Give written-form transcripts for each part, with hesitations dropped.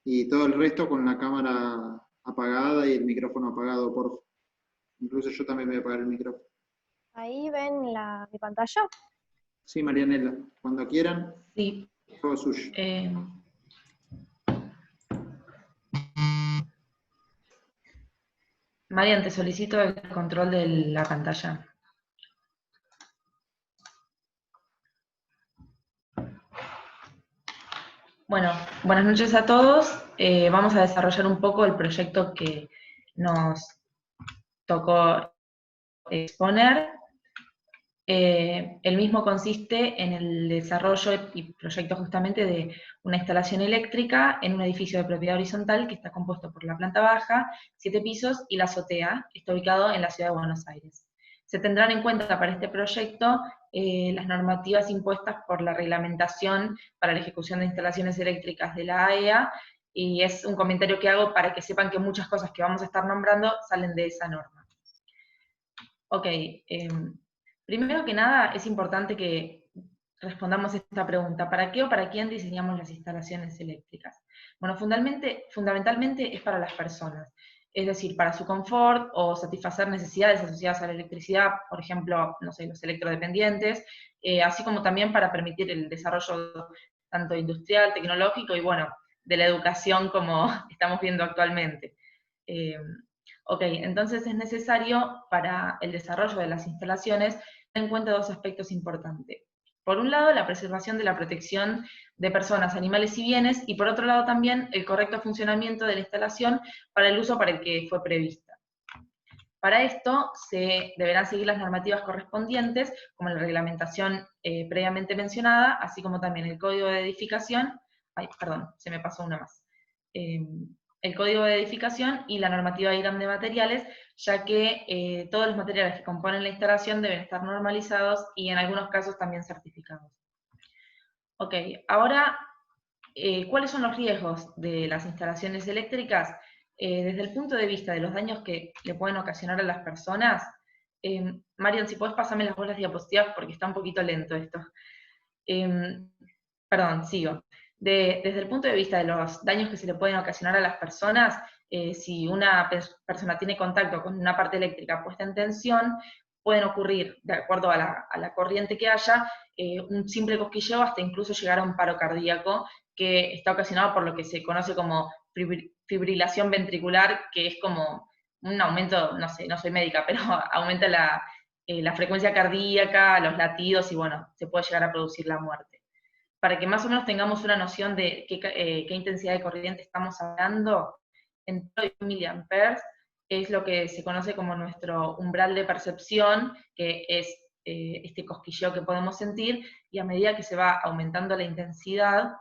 Y todo el resto con la cámara apagada y el micrófono apagado, por favor. Incluso yo también voy a apagar el micrófono. Ahí ven mi pantalla. Sí, Marianela, cuando quieran, Sí. todo suyo. Marian, te solicito el control de la pantalla. Bueno, buenas noches a todos. Vamos a desarrollar un poco el proyecto que nos tocó exponer. El mismo consiste en el desarrollo y proyecto justamente de una instalación eléctrica en un edificio de propiedad horizontal que está compuesto por la planta baja, 7 pisos y la azotea, que está ubicado en la ciudad de Buenos Aires. Se tendrán en cuenta para este proyecto las normativas impuestas por la reglamentación para la ejecución de instalaciones eléctricas de la AEA, y es un comentario que hago para que sepan que muchas cosas que vamos a estar nombrando salen de esa norma. Ok, primero que nada es importante que respondamos esta pregunta: ¿para qué o para quién diseñamos las instalaciones eléctricas? Bueno, fundamentalmente es para las personas, es decir, para su confort o satisfacer necesidades asociadas a la electricidad, por ejemplo, no sé, los electrodependientes, así como también para permitir el desarrollo tanto industrial, tecnológico y bueno, de la educación como estamos viendo actualmente. Ok, entonces es necesario para el desarrollo de las instalaciones tener en cuenta dos aspectos importantes. Por un lado, la preservación de la protección de personas, animales y bienes, y por otro lado también el correcto funcionamiento de la instalación para el uso para el que fue prevista. Para esto se deberán seguir las normativas correspondientes, como la reglamentación previamente mencionada, así como también el código de edificación, perdón, se me pasó una más. El código de edificación y la normativa IRAM de materiales, ya que todos los materiales que componen la instalación deben estar normalizados y en algunos casos también certificados. Ok, ahora, ¿cuáles son los riesgos de las instalaciones eléctricas? Desde el punto de vista de los daños que le pueden ocasionar a las personas, Marian, si podés pasarme las diapositivas porque está un poquito lento esto. Perdón, sigo. Desde el punto de vista de los daños que se le pueden ocasionar a las personas, si una persona tiene contacto con una parte eléctrica puesta en tensión, pueden ocurrir, de acuerdo a la corriente que haya, un simple cosquilleo hasta incluso llegar a un paro cardíaco, que está ocasionado por lo que se conoce como fibrilación ventricular, que es como un aumento, no sé, no soy médica, pero aumenta la frecuencia cardíaca, los latidos, y bueno, se puede llegar a producir la muerte. Para que más o menos tengamos una noción de qué intensidad de corriente estamos hablando, en torno a 1000 mA es lo que se conoce como nuestro umbral de percepción, que es este cosquilleo que podemos sentir, y a medida que se va aumentando la intensidad,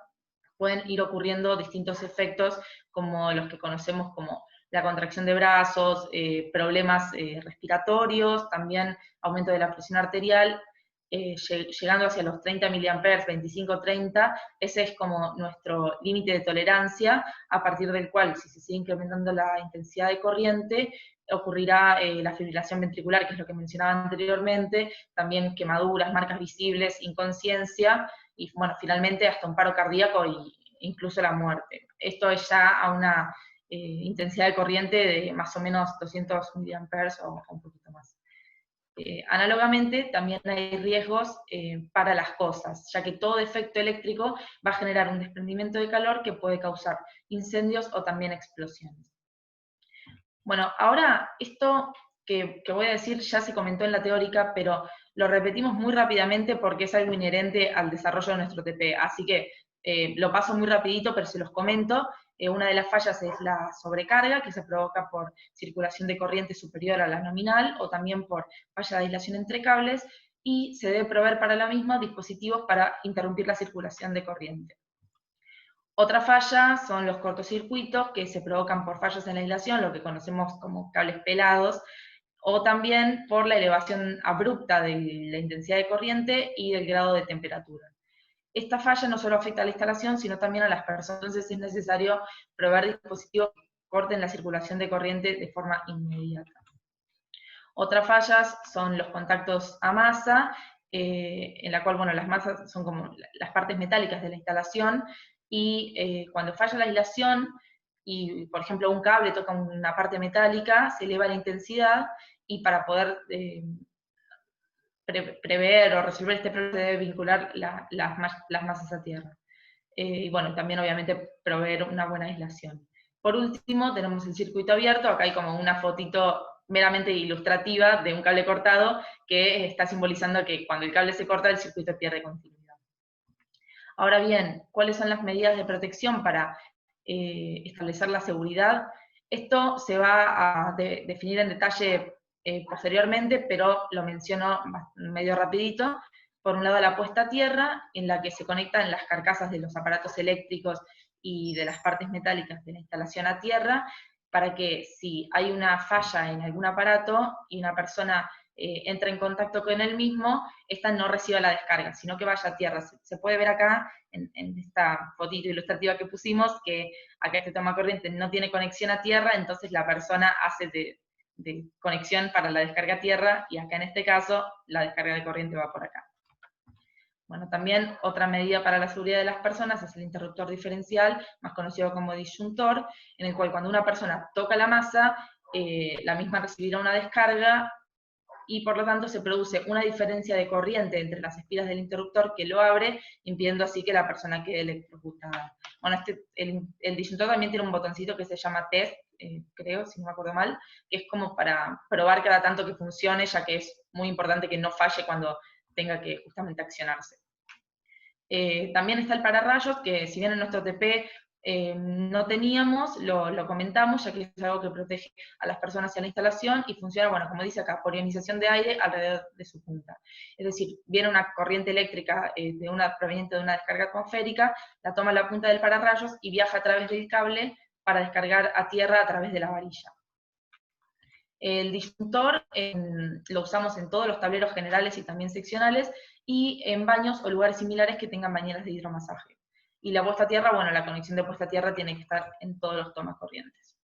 pueden ir ocurriendo distintos efectos, como los que conocemos como la contracción de brazos, problemas respiratorios, también aumento de la presión arterial, llegando hacia los 30 mA, 25-30, ese es como nuestro límite de tolerancia, a partir del cual, si se sigue incrementando la intensidad de corriente, ocurrirá la fibrilación ventricular, que es lo que mencionaba anteriormente, también quemaduras, marcas visibles, inconsciencia, y bueno, finalmente hasta un paro cardíaco e incluso la muerte. Esto es ya a una intensidad de corriente de más o menos 200 mA o un poquito más. Análogamente, también hay riesgos para las cosas, ya que todo efecto eléctrico va a generar un desprendimiento de calor que puede causar incendios o también explosiones. Bueno, ahora esto que voy a decir ya se comentó en la teórica, pero lo repetimos muy rápidamente porque es algo inherente al desarrollo de nuestro TP, así que lo paso muy rapidito, pero se los comento. Una de las fallas es la sobrecarga, que se provoca por circulación de corriente superior a la nominal, o también por falla de aislación entre cables, y se debe proveer para la misma dispositivos para interrumpir la circulación de corriente. Otra falla son los cortocircuitos, que se provocan por fallas en la aislación, lo que conocemos como cables pelados, o también por la elevación abrupta de la intensidad de corriente y del grado de temperatura. Esta falla no solo afecta a la instalación, sino también a las personas, entonces es necesario proveer dispositivos que corten la circulación de corriente de forma inmediata. Otras fallas son los contactos a masa, en la cual, bueno, las masas son como las partes metálicas de la instalación, y cuando falla la aislación, y por ejemplo un cable toca una parte metálica, se eleva la intensidad, y para poder prever o resolver este problema se debe vincular las masas a tierra. Y bueno, también obviamente proveer una buena aislación. Por último, tenemos el circuito abierto. Acá hay como una fotito meramente ilustrativa de un cable cortado que está simbolizando que cuando el cable se corta, el circuito pierde continuidad. Ahora bien, ¿cuáles son las medidas de protección para establecer la seguridad? Esto se va a definir en detalle posteriormente, pero lo menciono medio rapidito. Por un lado, la puesta a tierra, en la que se conectan las carcasas de los aparatos eléctricos y de las partes metálicas de la instalación a tierra, para que si hay una falla en algún aparato y una persona entra en contacto con el mismo, esta no reciba la descarga, sino que vaya a tierra. Se puede ver acá, en esta fotito ilustrativa que pusimos, que acá este toma corriente no tiene conexión a tierra, entonces la persona hace de conexión para la descarga a tierra, y acá en este caso la descarga de corriente va por acá. Bueno, también otra medida para la seguridad de las personas es el interruptor diferencial, más conocido como disyuntor, en el cual cuando una persona toca la masa, la misma recibirá una descarga, y por lo tanto se produce una diferencia de corriente entre las espiras del interruptor que lo abre, impidiendo así que la persona quede electrocutada. Bueno, el disyuntor también tiene un botoncito que se llama test, creo, si no me acuerdo mal, que es como para probar cada tanto que funcione, ya que es muy importante que no falle cuando tenga que justamente accionarse. También está el pararrayos, que si bien en nuestro TP no teníamos, lo comentamos, ya que es algo que protege a las personas y a la instalación, y funciona, bueno, como dice acá, por ionización de aire alrededor de su punta. Es decir, viene una corriente eléctrica proveniente de una descarga atmosférica, la toma la punta del pararrayos y viaja a través del cable para descargar a tierra a través de la varilla. El disyuntor lo usamos en todos los tableros generales y también seccionales, y en baños o lugares similares que tengan bañeras de hidromasaje. Y la puesta a tierra, bueno, la conexión de puesta a tierra tiene que estar en todos los tomas corrientes.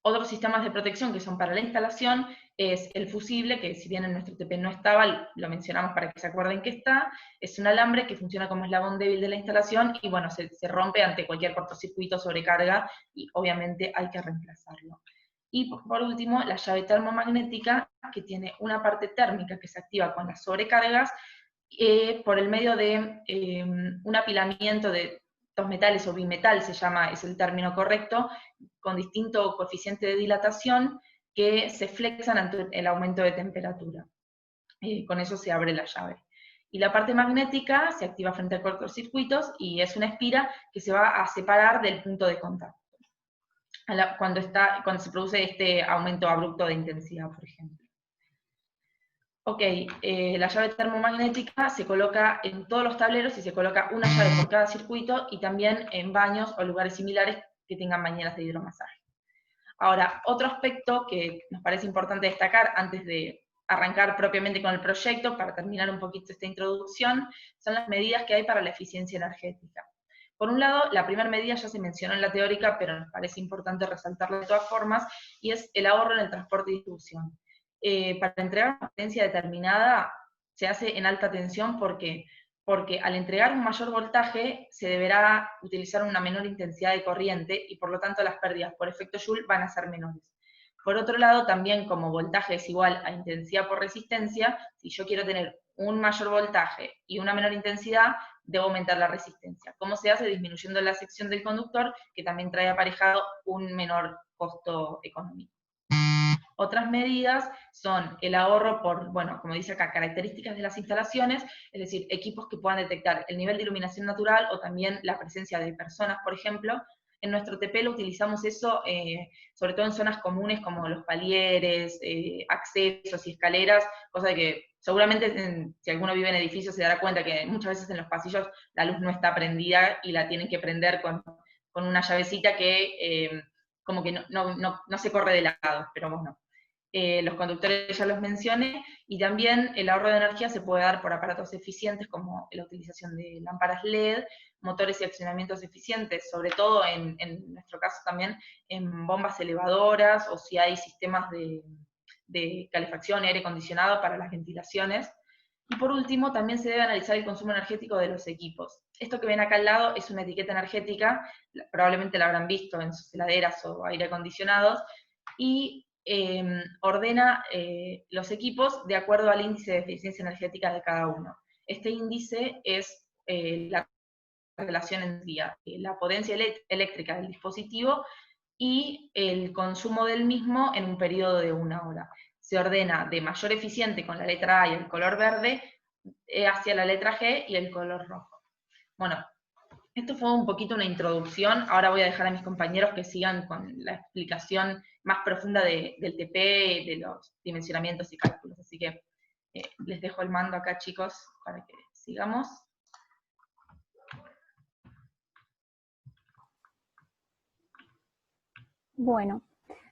Otros sistemas de protección que son para la instalación es el fusible, que si bien en nuestro TP no estaba, lo mencionamos para que se acuerden que está. Es un alambre que funciona como eslabón débil de la instalación, y bueno, se rompe ante cualquier cortocircuito o sobrecarga, y obviamente hay que reemplazarlo. Y por último, la llave termomagnética, que tiene una parte térmica que se activa con las sobrecargas, por el medio de un apilamiento de dos metales, o bimetal se llama, es el término correcto, con distinto coeficiente de dilatación, que se flexan ante el aumento de temperatura. Con eso se abre la llave. Y la parte magnética se activa frente a cortocircuitos, y es una espira que se va a separar del punto de contacto cuando se produce este aumento abrupto de intensidad, por ejemplo. Ok, la llave termomagnética se coloca en todos los tableros, y se coloca una llave por cada circuito, y también en baños o lugares similares que tengan bañeras de hidromasaje. Ahora, otro aspecto que nos parece importante destacar antes de arrancar propiamente con el proyecto, para terminar un poquito esta introducción, son las medidas que hay para la eficiencia energética. Por un lado, la primera medida ya se mencionó en la teórica, pero nos parece importante resaltarla de todas formas, y es el ahorro en el transporte y distribución. Para entregar una potencia determinada se hace en alta tensión, porque al entregar un mayor voltaje se deberá utilizar una menor intensidad de corriente, y por lo tanto las pérdidas por efecto Joule van a ser menores. Por otro lado, también como voltaje es igual a intensidad por resistencia, si yo quiero tener un mayor voltaje y una menor intensidad, debo aumentar la resistencia. ¿Cómo se hace? Disminuyendo la sección del conductor, que también trae aparejado un menor costo económico. Otras medidas son el ahorro por, bueno, como dice acá, características de las instalaciones, es decir, equipos que puedan detectar el nivel de iluminación natural, o también la presencia de personas, por ejemplo. En nuestro TP lo utilizamos eso, sobre todo en zonas comunes como los palieres, accesos y escaleras, cosa de que seguramente si alguno vive en edificios se dará cuenta que muchas veces en los pasillos la luz no está prendida, y la tienen que prender con una llavecita que como que no se corre de lado, pero bueno. Los conductores ya los mencioné, y también el ahorro de energía se puede dar por aparatos eficientes, como la utilización de lámparas LED, motores y accionamientos eficientes, sobre todo en nuestro caso también en bombas elevadoras, o si hay sistemas de calefacción y aire acondicionado para las ventilaciones. Y por último, también se debe analizar el consumo energético de los equipos. Esto que ven acá al lado es una etiqueta energética, probablemente la habrán visto en sus heladeras o aire acondicionados, y ordena los equipos de acuerdo al índice de eficiencia energética de cada uno. Este índice es la relación entre la potencia eléctrica del dispositivo y el consumo del mismo en un periodo de 1 hora. Se ordena de mayor eficiente con la letra A y el color verde, hacia la letra G y el color rojo. Bueno, esto fue un poquito una introducción, ahora voy a dejar a mis compañeros que sigan con la explicación más profunda del TP, de los dimensionamientos y cálculos, así que les dejo el mando acá, chicos, para que sigamos. Bueno,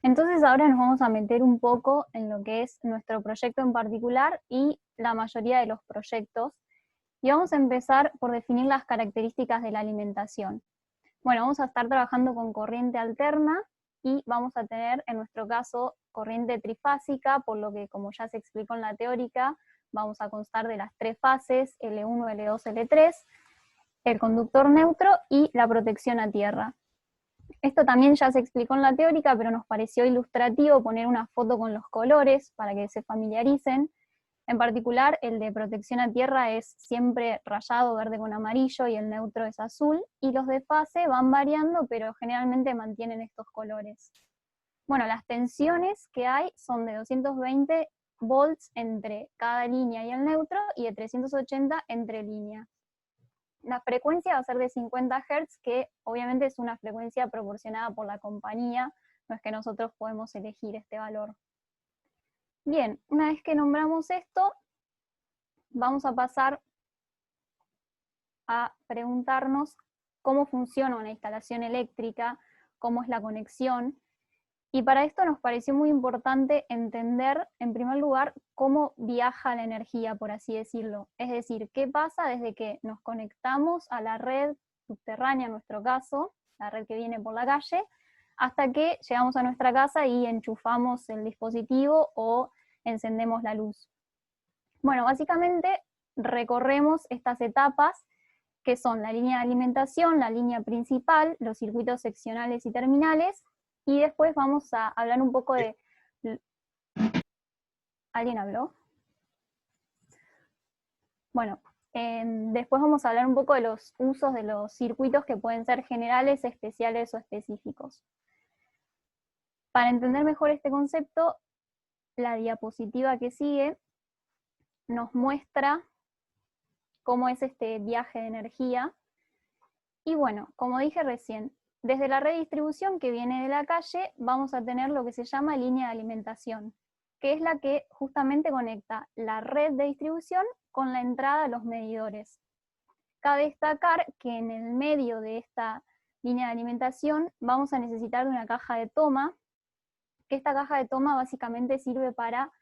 entonces ahora nos vamos a meter un poco en lo que es nuestro proyecto en particular y la mayoría de los proyectos. Y vamos a empezar por definir las características de la alimentación. Bueno, vamos a estar trabajando con corriente alterna y vamos a tener, en nuestro caso, corriente trifásica, por lo que, como ya se explicó en la teórica, vamos a constar de las 3 fases, L1, L2, L3, el conductor neutro y la protección a tierra. Esto también ya se explicó en la teórica, pero nos pareció ilustrativo poner una foto con los colores para que se familiaricen. En particular, el de protección a tierra es siempre rayado verde con amarillo y el neutro es azul, y los de fase van variando, pero generalmente mantienen estos colores. Bueno, las tensiones que hay son de 220 volts entre cada línea y el neutro, y de 380 entre líneas. La frecuencia va a ser de 50 Hz, que obviamente es una frecuencia proporcionada por la compañía, no es que nosotros podemos elegir este valor. Bien, una vez que nombramos esto, vamos a pasar a preguntarnos cómo funciona una instalación eléctrica, cómo es la conexión, y para esto nos pareció muy importante entender, en primer lugar, cómo viaja la energía, por así decirlo. Es decir, qué pasa desde que nos conectamos a la red subterránea, en nuestro caso, la red que viene por la calle, hasta que llegamos a nuestra casa y enchufamos el dispositivo o encendemos la luz. Bueno, básicamente recorremos estas etapas, que son la línea de alimentación, la línea principal, los circuitos seccionales y terminales, y después vamos a hablar un poco de... ¿Alguien habló? Bueno, después vamos a hablar un poco de los usos de los circuitos, que pueden ser generales, especiales o específicos. Para entender mejor este concepto, la diapositiva que sigue nos muestra cómo es este viaje de energía. Y bueno, como dije recién, desde la red de distribución que viene de la calle, vamos a tener lo que se llama línea de alimentación, que es la que justamente conecta la red de distribución con la entrada a los medidores. Cabe destacar que en el medio de esta línea de alimentación vamos a necesitar de una caja de toma, que esta caja de toma básicamente sirve para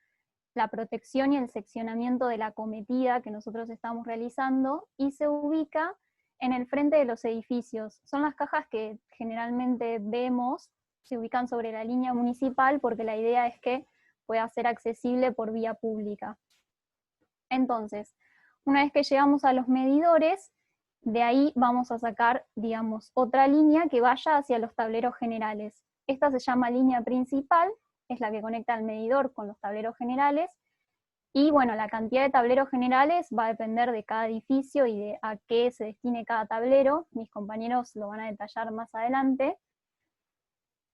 la protección y el seccionamiento de la acometida que nosotros estamos realizando, y se ubica en el frente de los edificios. Son las cajas que generalmente vemos, se ubican sobre la línea municipal, porque la idea es que pueda ser accesible por vía pública. Entonces, una vez que llegamos a los medidores, de ahí vamos a sacar, digamos, otra línea que vaya hacia los tableros generales. Esta se llama línea principal, es la que conecta al medidor con los tableros generales, y bueno, la cantidad de tableros generales va a depender de cada edificio y de a qué se destine cada tablero. Mis compañeros lo van a detallar más adelante.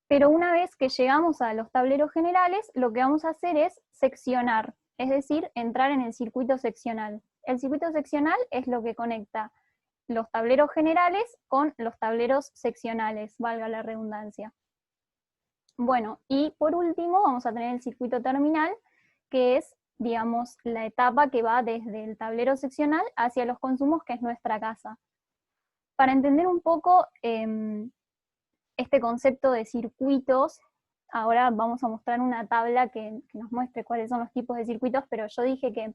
Pero una vez que llegamos a los tableros generales, lo que vamos a hacer es seccionar, es decir, entrar en el circuito seccional. El circuito seccional es lo que conecta los tableros generales con los tableros seccionales, valga la redundancia. Bueno, y por último vamos a tener el circuito terminal, que es, digamos, la etapa que va desde el tablero seccional hacia los consumos, que es nuestra casa. Para entender un poco este concepto de circuitos, ahora vamos a mostrar una tabla que nos muestre cuáles son los tipos de circuitos, pero yo dije que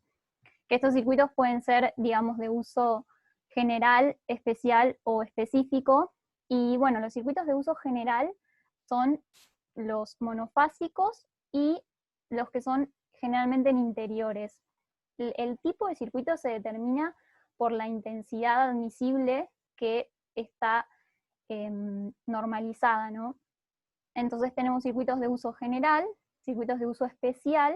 estos circuitos pueden ser, digamos, de uso general, especial o específico. Y bueno, los circuitos de uso general son los monofásicos y los que son generalmente en interiores. El tipo de circuito se determina por la intensidad admisible que está normalizada, ¿no? Entonces tenemos circuitos de uso general, circuitos de uso especial,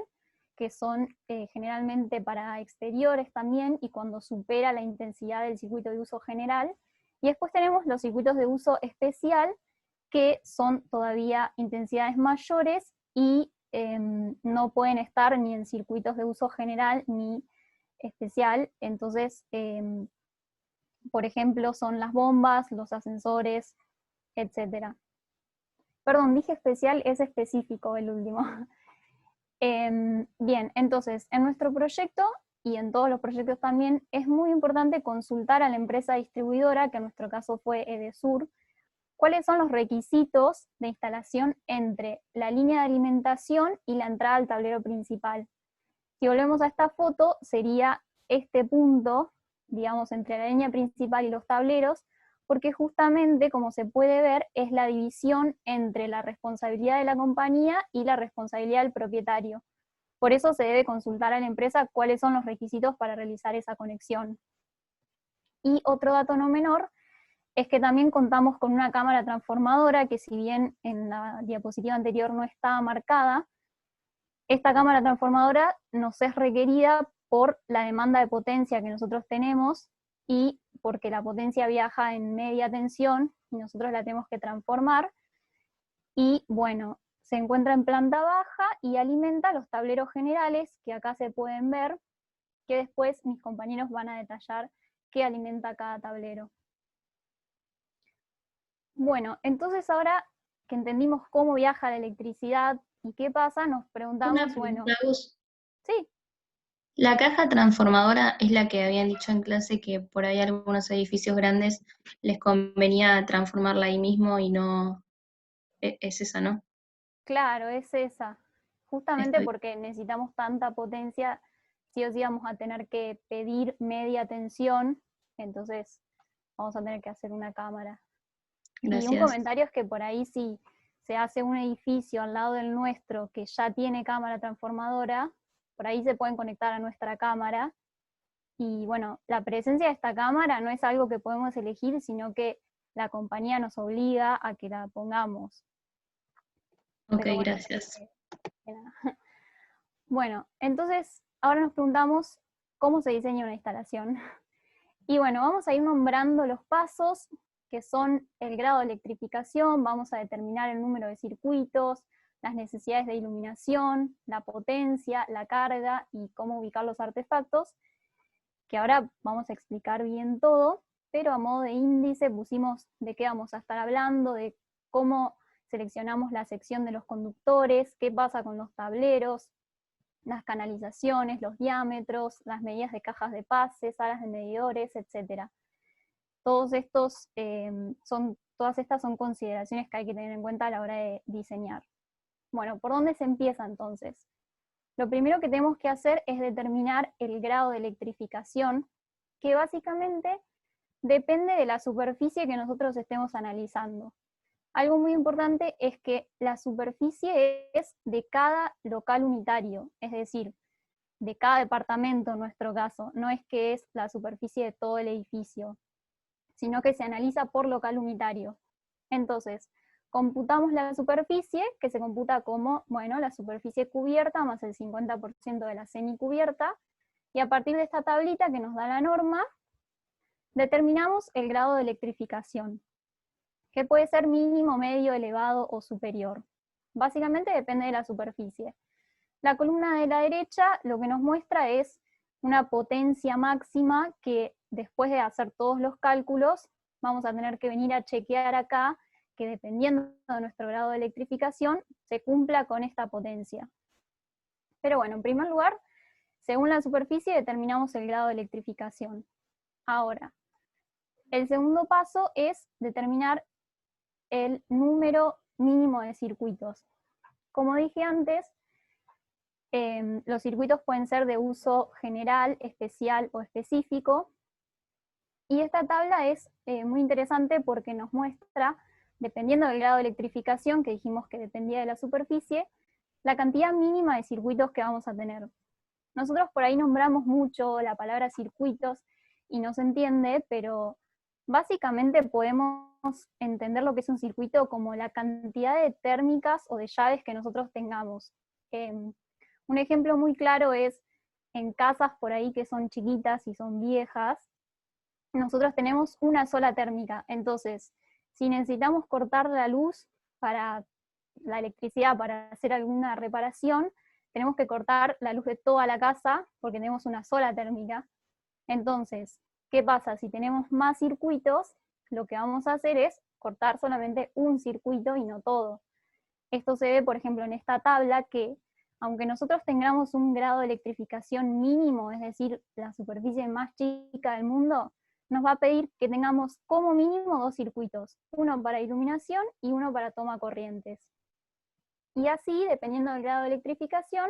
que son generalmente para exteriores también, y cuando supera la intensidad del circuito de uso general. Y después tenemos los circuitos de uso especial, que son todavía intensidades mayores y no pueden estar ni en circuitos de uso general ni especial. Entonces, por ejemplo, son las bombas, los ascensores, etc. Perdón, dije especial, es específico el último. Bien, entonces, en nuestro proyecto, y en todos los proyectos también, es muy importante consultar a la empresa distribuidora, que en nuestro caso fue Edesur, cuáles son los requisitos de instalación entre la línea de alimentación y la entrada al tablero principal. Si volvemos a esta foto, sería este punto, digamos, entre la línea principal y los tableros, porque justamente, como se puede ver, es la división entre la responsabilidad de la compañía y la responsabilidad del propietario. Por eso se debe consultar a la empresa cuáles son los requisitos para realizar esa conexión. Y otro dato no menor es que también contamos con una cámara transformadora, que si bien en la diapositiva anterior no estaba marcada, esta cámara transformadora nos es requerida por la demanda de potencia que nosotros tenemos, y porque la potencia viaja en media tensión y nosotros la tenemos que transformar. Y bueno, se encuentra en planta baja y alimenta los tableros generales, que acá se pueden ver, que después mis compañeros van a detallar qué alimenta cada tablero. Bueno, entonces ahora que entendimos cómo viaja la electricidad y qué pasa, nos preguntamos, Una bueno, pregunta, Gus. sí, La caja transformadora es la que habían dicho en clase que por ahí algunos edificios grandes les convenía transformarla ahí mismo y no, es esa, ¿no? claro, es esa. Justamente Está bien. porque necesitamos tanta potencia, sí o sí vamos a tener que pedir media tensión, entonces vamos a tener que hacer una cámara. Y un Gracias. comentario es que por ahí si se hace un edificio al lado del nuestro que ya tiene cámara transformadora, por ahí se pueden conectar a nuestra cámara. Y bueno, la presencia de esta cámara no es algo que podemos elegir, sino que la compañía nos obliga a que la pongamos. Ok, Pero bueno, gracias. de nada. Bueno, entonces ahora nos preguntamos cómo se diseña una instalación. Y bueno, vamos a ir nombrando los pasos, que son el grado de electrificación, vamos a determinar el número de circuitos, las necesidades de iluminación, la potencia, la carga y cómo ubicar los artefactos, que ahora vamos a explicar bien todo, pero a modo de índice pusimos de qué vamos a estar hablando, de cómo seleccionamos la sección de los conductores, qué pasa con los tableros, las canalizaciones, los diámetros, las medidas de cajas de pases, salas de medidores, etc. Todas estas son consideraciones que hay que tener en cuenta a la hora de diseñar. Bueno, ¿por dónde se empieza entonces? Lo primero que tenemos que hacer es determinar el grado de electrificación, que básicamente depende de la superficie que nosotros estemos analizando. Algo muy importante es que la superficie es de cada local unitario, es decir, de cada departamento en nuestro caso, no es que es la superficie de todo el edificio, sino que se analiza por local unitario. Entonces, computamos la superficie, que se computa como, bueno, la superficie cubierta más el 50% de la semicubierta, y a partir de esta tablita que nos da la norma, determinamos el grado de electrificación, que puede ser mínimo, medio, elevado o superior. Básicamente depende de la superficie. La columna de la derecha lo que nos muestra es una potencia máxima que después de hacer todos los cálculos vamos a tener que venir a chequear acá que dependiendo de nuestro grado de electrificación se cumpla con esta potencia. Pero bueno, en primer lugar, según la superficie determinamos el grado de electrificación. Ahora, el segundo paso es determinar el número mínimo de circuitos. Como dije antes, los circuitos pueden ser de uso general, especial o específico, y esta tabla es muy interesante porque nos muestra, dependiendo del grado de electrificación, que dijimos que dependía de la superficie, la cantidad mínima de circuitos que vamos a tener. Nosotros por ahí nombramos mucho la palabra circuitos, y no se entiende, pero básicamente podemos entender lo que es un circuito como la cantidad de térmicas o de llaves que nosotros tengamos. Un ejemplo muy claro es en casas por ahí que son chiquitas y son viejas, nosotros tenemos una sola térmica. Entonces, si necesitamos cortar la luz para la electricidad para hacer alguna reparación, tenemos que cortar la luz de toda la casa porque tenemos una sola térmica. Entonces, ¿qué pasa? Si tenemos más circuitos, lo que vamos a hacer es cortar solamente un circuito y no todo. Esto se ve, por ejemplo, en esta tabla que, aunque nosotros tengamos un grado de electrificación mínimo, es decir, la superficie más chica del mundo, nos va a pedir que tengamos como mínimo 2 circuitos, uno para iluminación y uno para toma corrientes. Y así, dependiendo del grado de electrificación,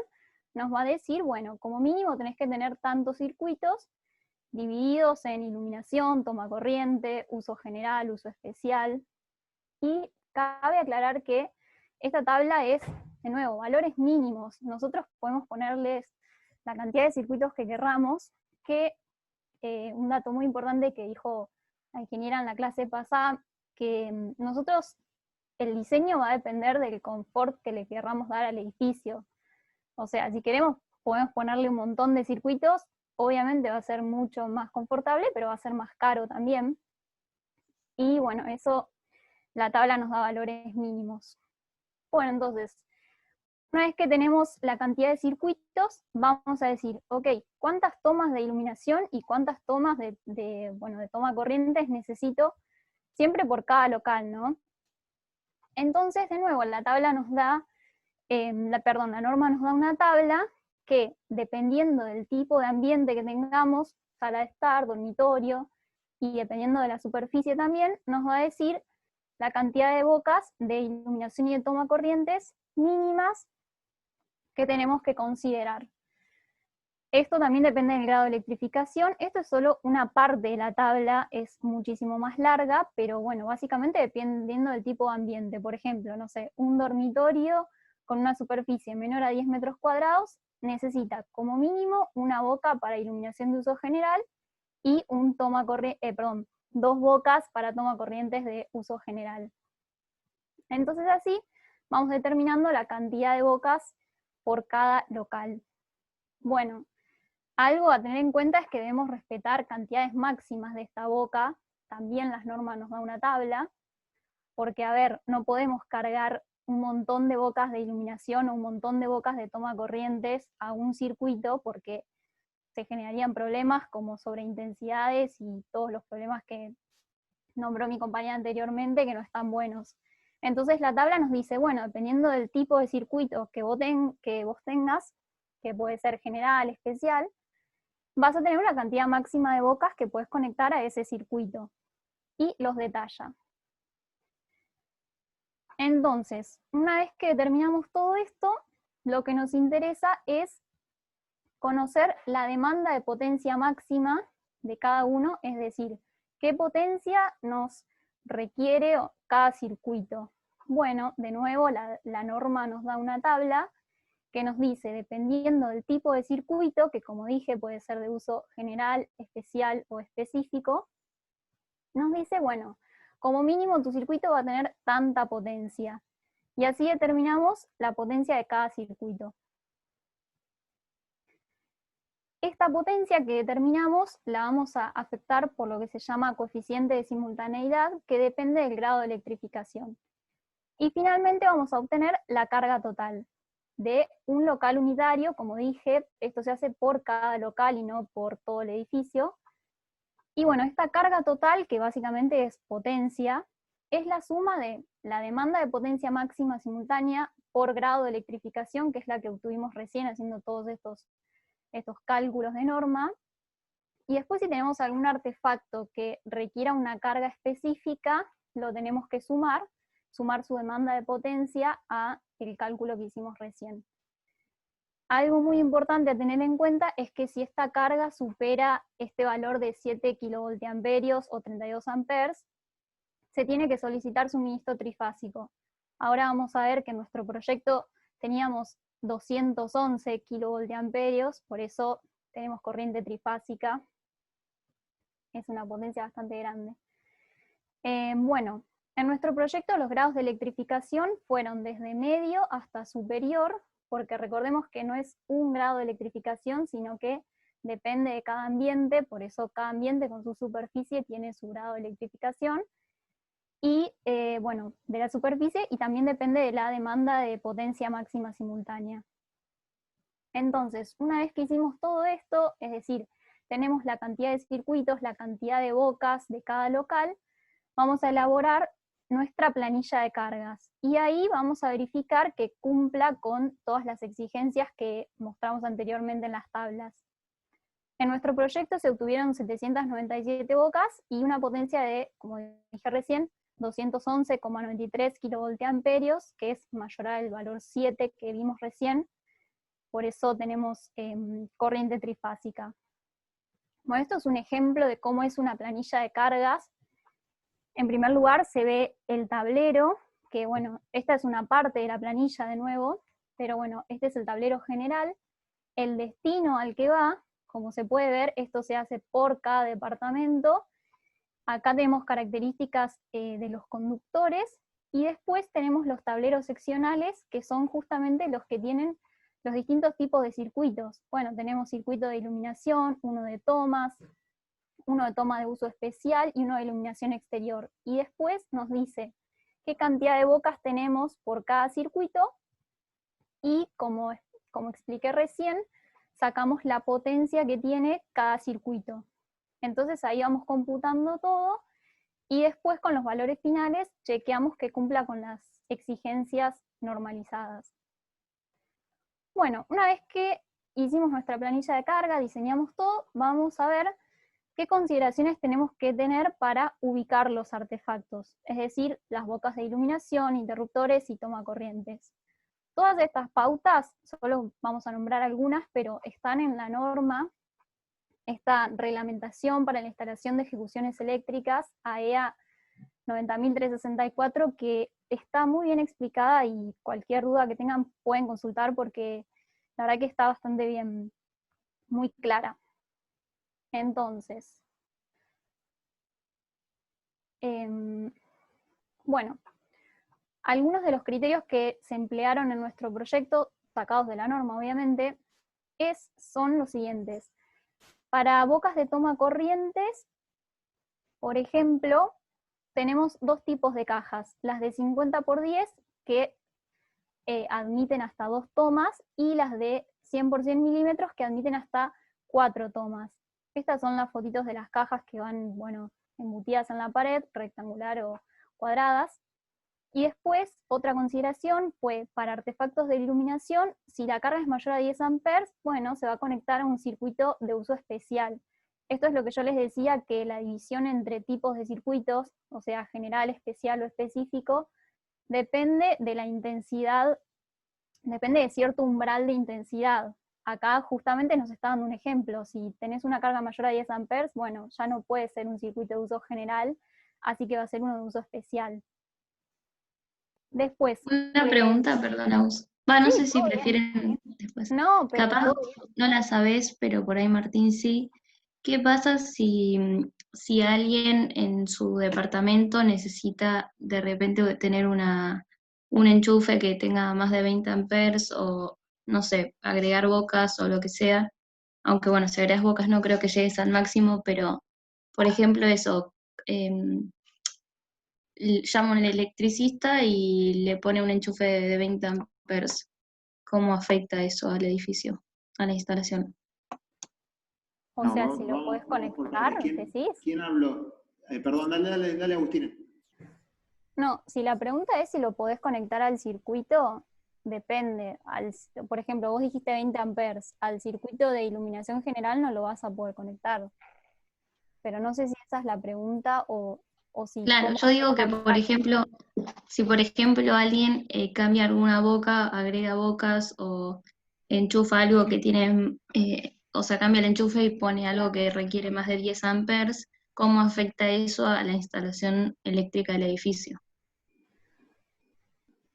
nos va a decir, bueno, como mínimo tenés que tener tantos circuitos divididos en iluminación, toma corriente, uso general, uso especial. Y cabe aclarar que esta tabla es, de nuevo, valores mínimos. Nosotros podemos ponerles la cantidad de circuitos que querramos, que un dato muy importante que dijo la ingeniera en la clase pasada, que nosotros, el diseño va a depender del confort que le querramos dar al edificio. O sea, si queremos, podemos ponerle un montón de circuitos, obviamente va a ser mucho más confortable, pero va a ser más caro también. Y bueno, eso, la tabla nos da valores mínimos. Bueno, entonces, una vez que tenemos la cantidad de circuitos, vamos a decir, ok, ¿cuántas tomas de iluminación y cuántas tomas de toma corrientes necesito siempre por cada local, ¿no? Entonces, de nuevo, la tabla nos da, la norma nos da una tabla que, dependiendo del tipo de ambiente que tengamos, sala de estar, dormitorio, y dependiendo de la superficie también, nos va a decir la cantidad de bocas de iluminación y de toma corrientes mínimas que tenemos que considerar. Esto también depende del grado de electrificación. Esto es solo una parte de la tabla, es muchísimo más larga, pero bueno, básicamente dependiendo del tipo de ambiente. Por ejemplo, no sé, un dormitorio con una superficie menor a 10 metros cuadrados necesita como mínimo una boca para iluminación de uso general y dos bocas para toma corrientes de uso general. Entonces así vamos determinando la cantidad de bocas por cada local. Bueno, algo a tener en cuenta es que debemos respetar cantidades máximas de esta boca, también las normas nos dan una tabla, porque a ver, no podemos cargar un montón de bocas de iluminación o un montón de bocas de toma corrientes a un circuito, porque se generarían problemas como sobreintensidades y todos los problemas que nombró mi compañera anteriormente que no están buenos. Entonces la tabla nos dice, bueno, dependiendo del tipo de circuito que vos tengas, que puede ser general, especial, vas a tener una cantidad máxima de bocas que puedes conectar a ese circuito. Y los detalla. Entonces, una vez que determinamos todo esto, lo que nos interesa es conocer la demanda de potencia máxima de cada uno, es decir, qué potencia nos requiere cada circuito. Bueno, de nuevo, la norma nos da una tabla que nos dice, dependiendo del tipo de circuito, que como dije puede ser de uso general, especial o específico, nos dice, bueno, como mínimo tu circuito va a tener tanta potencia. Y así determinamos la potencia de cada circuito. Esta potencia que determinamos la vamos a afectar por lo que se llama coeficiente de simultaneidad, que depende del grado de electrificación. Y finalmente vamos a obtener la carga total de un local unitario. Como dije, esto se hace por cada local y no por todo el edificio. Y bueno, esta carga total, que básicamente es potencia, es la suma de la demanda de potencia máxima simultánea por grado de electrificación, que es la que obtuvimos recién haciendo todos estos cálculos de norma. Y después, si tenemos algún artefacto que requiera una carga específica, lo tenemos que sumar su demanda de potencia a el cálculo que hicimos recién. Algo muy importante a tener en cuenta es que si esta carga supera este valor de 7 kilovoltiamperios o 32 amperes, se tiene que solicitar suministro trifásico. Ahora vamos a ver que en nuestro proyecto teníamos 211 kilovoltiamperios, por eso tenemos corriente trifásica. es una potencia bastante grande. Bueno, en nuestro proyecto los grados de electrificación fueron desde medio hasta superior, porque recordemos que no es un grado de electrificación, sino que depende de cada ambiente, por eso cada ambiente con su superficie tiene su grado de electrificación, y bueno, de la superficie, y también depende de la demanda de potencia máxima simultánea. Entonces, una vez que hicimos todo esto, es decir, tenemos la cantidad de circuitos, la cantidad de bocas de cada local, vamos a elaborar nuestra planilla de cargas. Y ahí vamos a verificar que cumpla con todas las exigencias que mostramos anteriormente en las tablas. En nuestro proyecto se obtuvieron 797 bocas y una potencia de, como dije recién, 211,93 kilovoltamperios, que es mayor al valor 7 que vimos recién. Por eso tenemos corriente trifásica. Bueno, esto es un ejemplo de cómo es una planilla de cargas. En primer lugar se ve el tablero, que bueno, esta es una parte de la planilla de nuevo, pero bueno, este es el tablero general. El destino al que va, como se puede ver, esto se hace por cada departamento. Acá tenemos características de los conductores, y después tenemos los tableros seccionales, que son justamente los que tienen los distintos tipos de circuitos. Bueno, tenemos circuito de iluminación, uno de tomas, uno de toma de uso especial y uno de iluminación exterior. Y después nos dice qué cantidad de bocas tenemos por cada circuito, y como expliqué recién, sacamos la potencia que tiene cada circuito. Entonces ahí vamos computando todo, y después con los valores finales chequeamos que cumpla con las exigencias normalizadas. Bueno, una vez que hicimos nuestra planilla de carga, diseñamos todo, vamos a ver qué consideraciones tenemos que tener para ubicar los artefactos, es decir, las bocas de iluminación, interruptores y tomacorrientes. Todas estas pautas, solo vamos a nombrar algunas, pero están en la norma, esta reglamentación para la instalación de ejecuciones eléctricas, AEA 90.364, que está muy bien explicada, y cualquier duda que tengan pueden consultar porque la verdad que está bastante bien, muy clara. Entonces, bueno, algunos de los criterios que se emplearon en nuestro proyecto, sacados de la norma obviamente, son los siguientes. Para bocas de toma corrientes, por ejemplo, tenemos dos tipos de cajas, las de 50×10, que admiten hasta 2 tomas, y las de 100 milímetros, que admiten hasta 4 tomas. Estas son las fotitos de las cajas que van, bueno, embutidas en la pared, rectangular o cuadradas. Y después, otra consideración fue, para artefactos de iluminación, si la carga es mayor a 10 amperes, bueno, se va a conectar a un circuito de uso especial. Esto es lo que yo les decía, que la división entre tipos de circuitos, o sea, general, especial o específico, depende de la intensidad, depende de cierto umbral de intensidad. Acá justamente nos está dando un ejemplo. Si tenés una carga mayor a 10 amperes, bueno, ya no puede ser un circuito de uso general, así que va a ser uno de uso especial. Después. Una pregunta, perdona, Us. No sé si prefieren después. No, pero capaz no la sabés, pero por ahí Martín sí. ¿Qué pasa si alguien en su departamento necesita de repente tener un enchufe que tenga más de 20 amperes, o no sé, agregar bocas o lo que sea? Aunque bueno, si agregas bocas no creo que llegues al máximo, pero por ejemplo eso, llama a un electricista y le pone un enchufe de 20 amperes. ¿Cómo afecta eso al edificio, a la instalación? O sea, si lo podés conectar, ¿decís? ¿Quién habló? Perdón, dale Agustina. No, si la pregunta es si lo podés conectar al circuito, depende. Por ejemplo, vos dijiste 20 amperes, al circuito de iluminación general no lo vas a poder conectar. Pero no sé si esa es la pregunta o si... Claro, yo digo que, por ejemplo, si por ejemplo alguien cambia alguna boca, agrega bocas o enchufa algo que tiene, o sea, cambia el enchufe y pone algo que requiere más de 10 amperes, ¿cómo afecta eso a la instalación eléctrica del edificio?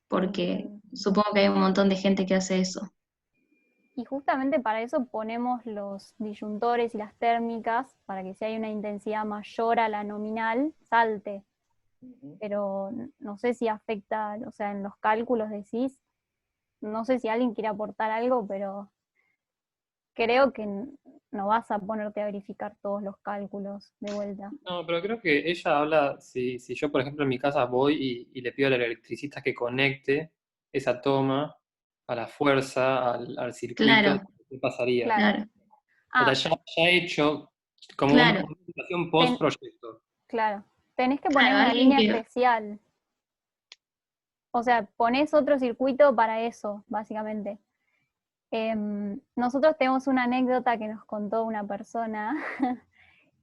Porque supongo que hay un montón de gente que hace eso. Y justamente para eso ponemos los disyuntores y las térmicas, para que si hay una intensidad mayor a la nominal, salte. Pero no sé si afecta, o sea, en los cálculos decís, no sé si alguien quiere aportar algo, pero creo que no vas a ponerte a verificar todos los cálculos de vuelta. No, pero creo que ella habla, si yo por ejemplo en mi casa voy y le pido al electricista que conecte esa toma a la fuerza, al circuito, Claro, ¿qué pasaría? Claro. claro, O sea, ya he hecho como claro. una situación post-proyecto. Claro. Tenés que poner Claro, una alguien línea que... especial. O sea, ponés otro circuito para eso, básicamente. Nosotros tenemos una anécdota que nos contó una persona,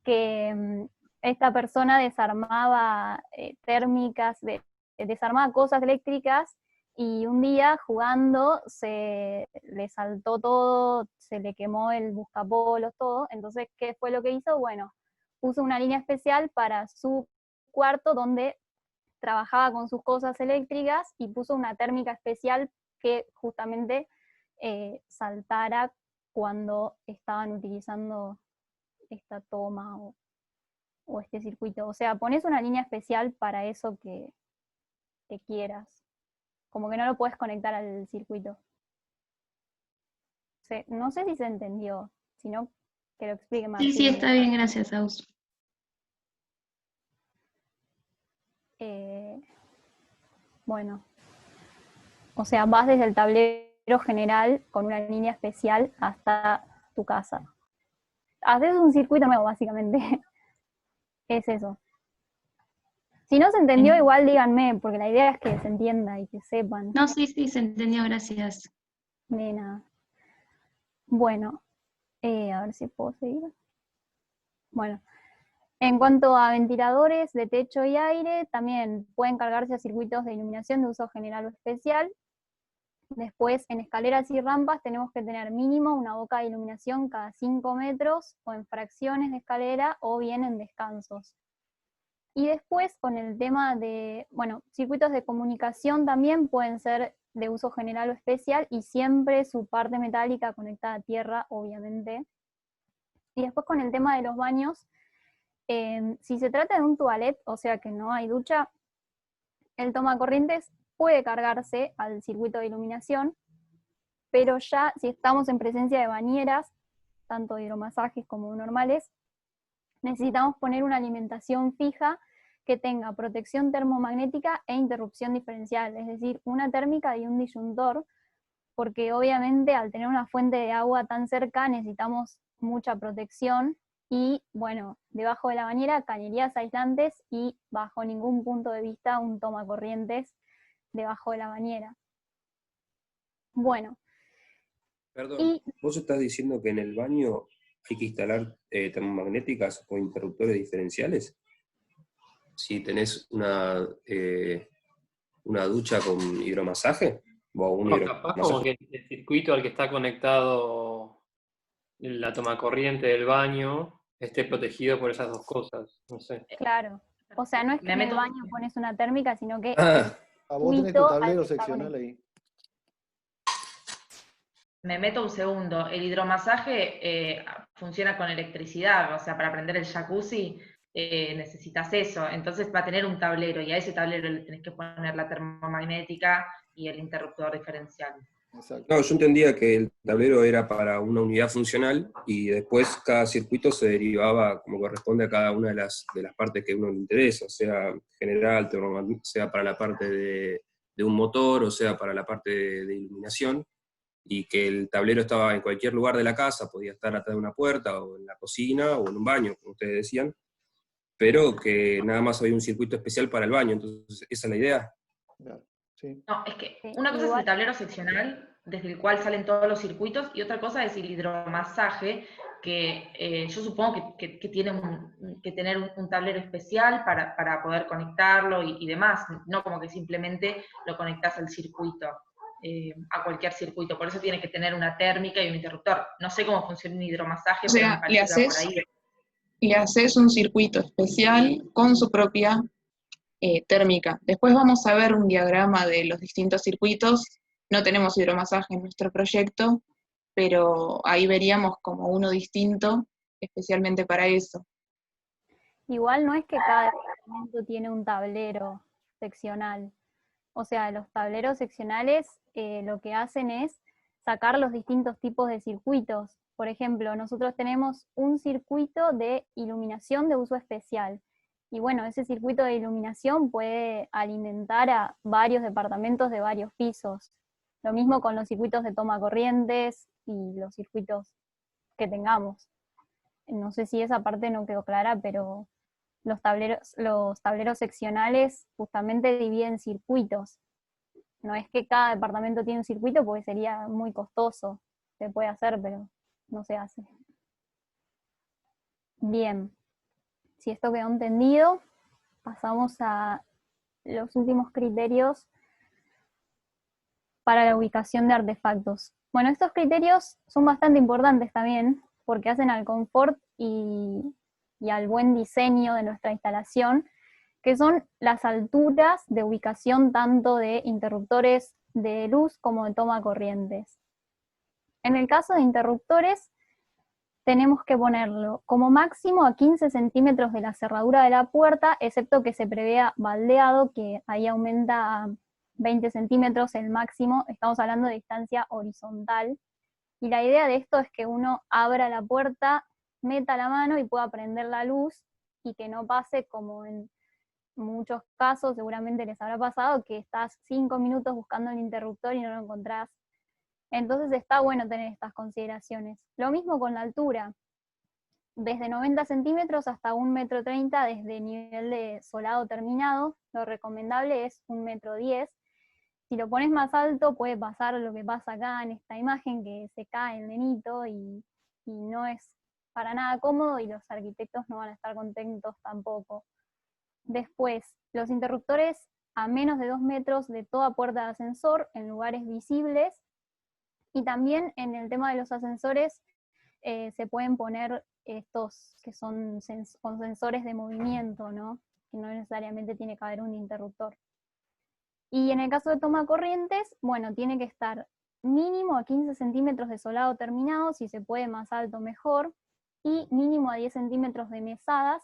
que esta persona desarmaba térmicas, desarmaba cosas eléctricas, y un día jugando se le saltó todo, se le quemó el buscapolos, todo. Entonces, ¿qué fue lo que hizo? Bueno, puso una línea especial para su cuarto donde trabajaba con sus cosas eléctricas y puso una térmica especial que justamente saltara cuando estaban utilizando esta toma o este circuito. O sea, pones una línea especial para eso que quieras. Como que no lo puedes conectar al circuito. No sé si se entendió, si no, que lo explique más. Sí, sí, está bien, gracias, Aus. Bueno, o sea, vas desde el tablero general con una línea especial hasta tu casa. Haces un circuito nuevo, básicamente. Es eso. Si no se entendió, igual díganme, porque la idea es que se entienda y que sepan. No, sí, sí, se entendió, gracias. De nada. Bueno, a ver si puedo seguir. Bueno, en cuanto a ventiladores de techo y aire, también pueden cargarse a circuitos de iluminación de uso general o especial. Después, en escaleras y rampas tenemos que tener mínimo una boca de iluminación cada 5 metros, o en fracciones de escalera, o bien en descansos. Y después, con el tema de, bueno, circuitos de comunicación también pueden ser de uso general o especial, y siempre su parte metálica conectada a tierra, obviamente. Y después con el tema de los baños, si se trata de un toilet, o sea que no hay ducha, el tomacorrientes puede cargarse al circuito de iluminación, pero ya si estamos en presencia de bañeras, tanto hidromasajes como normales, necesitamos poner una alimentación fija que tenga protección termomagnética e interrupción diferencial, es decir, una térmica y un disyuntor, porque obviamente al tener una fuente de agua tan cerca necesitamos mucha protección. Y bueno, debajo de la bañera, cañerías aislantes, y bajo ningún punto de vista un tomacorrientes debajo de la bañera. Bueno. Perdón, ¿vos estás diciendo que en el baño hay que instalar termomagnéticas o interruptores diferenciales? Si tenés una ducha con hidromasaje, o un No, capaz como hidromasaje. que el circuito al que está conectado la tomacorriente del baño esté protegido por esas dos cosas, no sé. Claro, o sea, no es que en el baño pones una térmica, sino que vos tenés tu tablero seccional ahí. Me meto un segundo. El hidromasaje funciona con electricidad, o sea, para prender el jacuzzi necesitas eso. Entonces va a tener un tablero, y a ese tablero le tenés que poner la termomagnética y el interruptor diferencial. Exacto. No, yo entendía que el tablero era para una unidad funcional y después cada circuito se derivaba como corresponde a cada una de las partes que a uno le interesa, sea general, sea para la parte de un motor, o sea para la parte de iluminación, y que el tablero estaba en cualquier lugar de la casa, podía estar atrás de una puerta, o en la cocina, o en un baño, como ustedes decían, pero que nada más había un circuito especial para el baño, entonces esa es la idea. Sí. No, es que una cosa es el tablero seccional, desde el cual salen todos los circuitos, y otra cosa es el hidromasaje, que yo supongo que tiene que tener un tablero especial para poder conectarlo y demás, no como que simplemente lo conectás al circuito, a cualquier circuito, por eso tiene que tener una térmica y un interruptor. No sé cómo funciona un hidromasaje, O sea, pero me parece que va por ahí. le haces un circuito especial con su propia térmica. Después vamos a ver un diagrama de los distintos circuitos. No tenemos hidromasaje en nuestro proyecto, pero ahí veríamos como uno distinto, especialmente para eso. Igual no es que cada departamento tiene un tablero seccional. O sea, los tableros seccionales lo que hacen es sacar los distintos tipos de circuitos. Por ejemplo, nosotros tenemos un circuito de iluminación de uso especial. Y bueno, ese circuito de iluminación puede alimentar a varios departamentos de varios pisos. Lo mismo con los circuitos de toma corrientes y los circuitos que tengamos. No sé si esa parte no quedó clara, pero los tableros seccionales justamente dividen circuitos. No es que cada departamento tiene un circuito porque sería muy costoso. Se puede hacer, pero no se hace. Bien, si esto quedó entendido, pasamos a los últimos criterios para la ubicación de artefactos. Bueno, estos criterios son bastante importantes también, porque hacen al confort y al buen diseño de nuestra instalación, que son las alturas de ubicación tanto de interruptores de luz como de toma corrientes. En el caso de interruptores, tenemos que ponerlo como máximo a 15 centímetros de la cerradura de la puerta, excepto que se prevea baldeado, que ahí aumenta a 20 centímetros el máximo. Estamos hablando de distancia horizontal. Y la idea de esto es que uno abra la puerta, meta la mano y pueda prender la luz, y que no pase como en muchos casos, seguramente les habrá pasado, que estás 5 minutos buscando el interruptor y no lo encontrás. Entonces está bueno tener estas consideraciones. Lo mismo con la altura, desde 90 centímetros hasta 1,30 m desde nivel de solado terminado. Lo recomendable es 1,10 m. Si lo pones más alto puede pasar lo que pasa acá en esta imagen, que se cae el nenito y no es para nada cómodo, y los arquitectos no van a estar contentos tampoco. Después, los interruptores a menos de 2 metros de toda puerta de ascensor en lugares visibles. Y también en el tema de los ascensores se pueden poner estos que son con sensores de movimiento, ¿no? Que no necesariamente tiene que haber un interruptor. Y en el caso de toma corrientes, bueno, tiene que estar mínimo a 15 centímetros de solado terminado, si se puede más alto mejor, y mínimo a 10 centímetros de mesadas.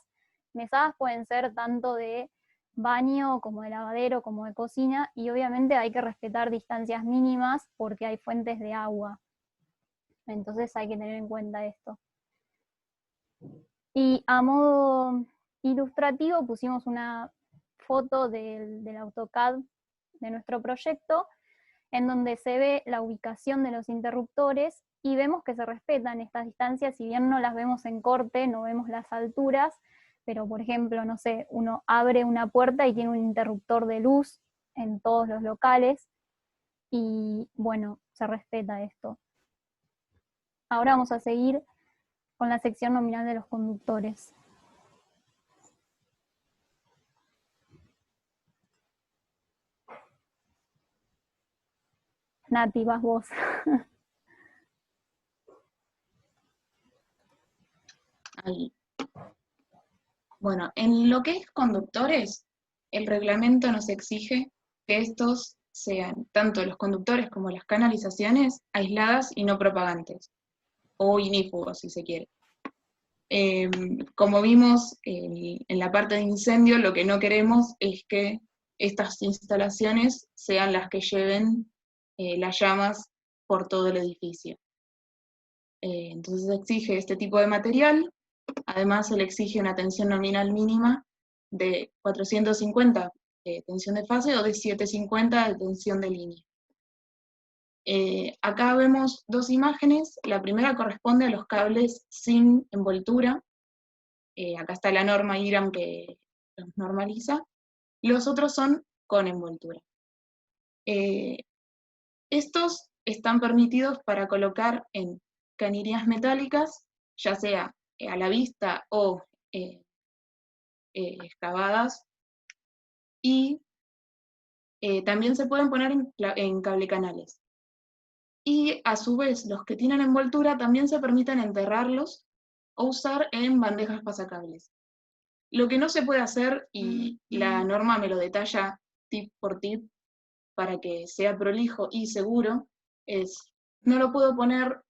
Mesadas pueden ser tanto de baño como de lavadero como de cocina, y obviamente hay que respetar distancias mínimas porque hay fuentes de agua. Entonces hay que tener en cuenta esto. Y a modo ilustrativo pusimos una foto del AutoCAD de nuestro proyecto, en donde se ve la ubicación de los interruptores y vemos que se respetan estas distancias. Si bien no las vemos en corte, no vemos las alturas, pero por ejemplo, no sé, uno abre una puerta y tiene un interruptor de luz en todos los locales, y bueno, se respeta esto. Ahora vamos a seguir con la sección nominal de los conductores. Nati, vas vos. Ahí. Bueno, en lo que es conductores, el reglamento nos exige que estos sean, tanto los conductores como las canalizaciones, aisladas y no propagantes, o inífugos, si se quiere. Como vimos en la parte de incendio, lo que no queremos es que estas instalaciones sean las que lleven las llamas por todo el edificio. Entonces exige este tipo de material. Además se le exige una tensión nominal mínima de 450 de tensión de fase o de 750 de tensión de línea. Acá vemos dos imágenes. La primera corresponde a los cables sin envoltura. Acá está la norma IRAM que los normaliza. Los otros son con envoltura. Estos están permitidos para colocar en cañerías metálicas, ya sea a la vista o excavadas, y también se pueden poner en cablecanales. Y a su vez, los que tienen envoltura también se permiten enterrarlos o usar en bandejas pasacables. Lo que no se puede hacer, y la norma me lo detalla tip por tip para que sea prolijo y seguro, es no lo puedo poner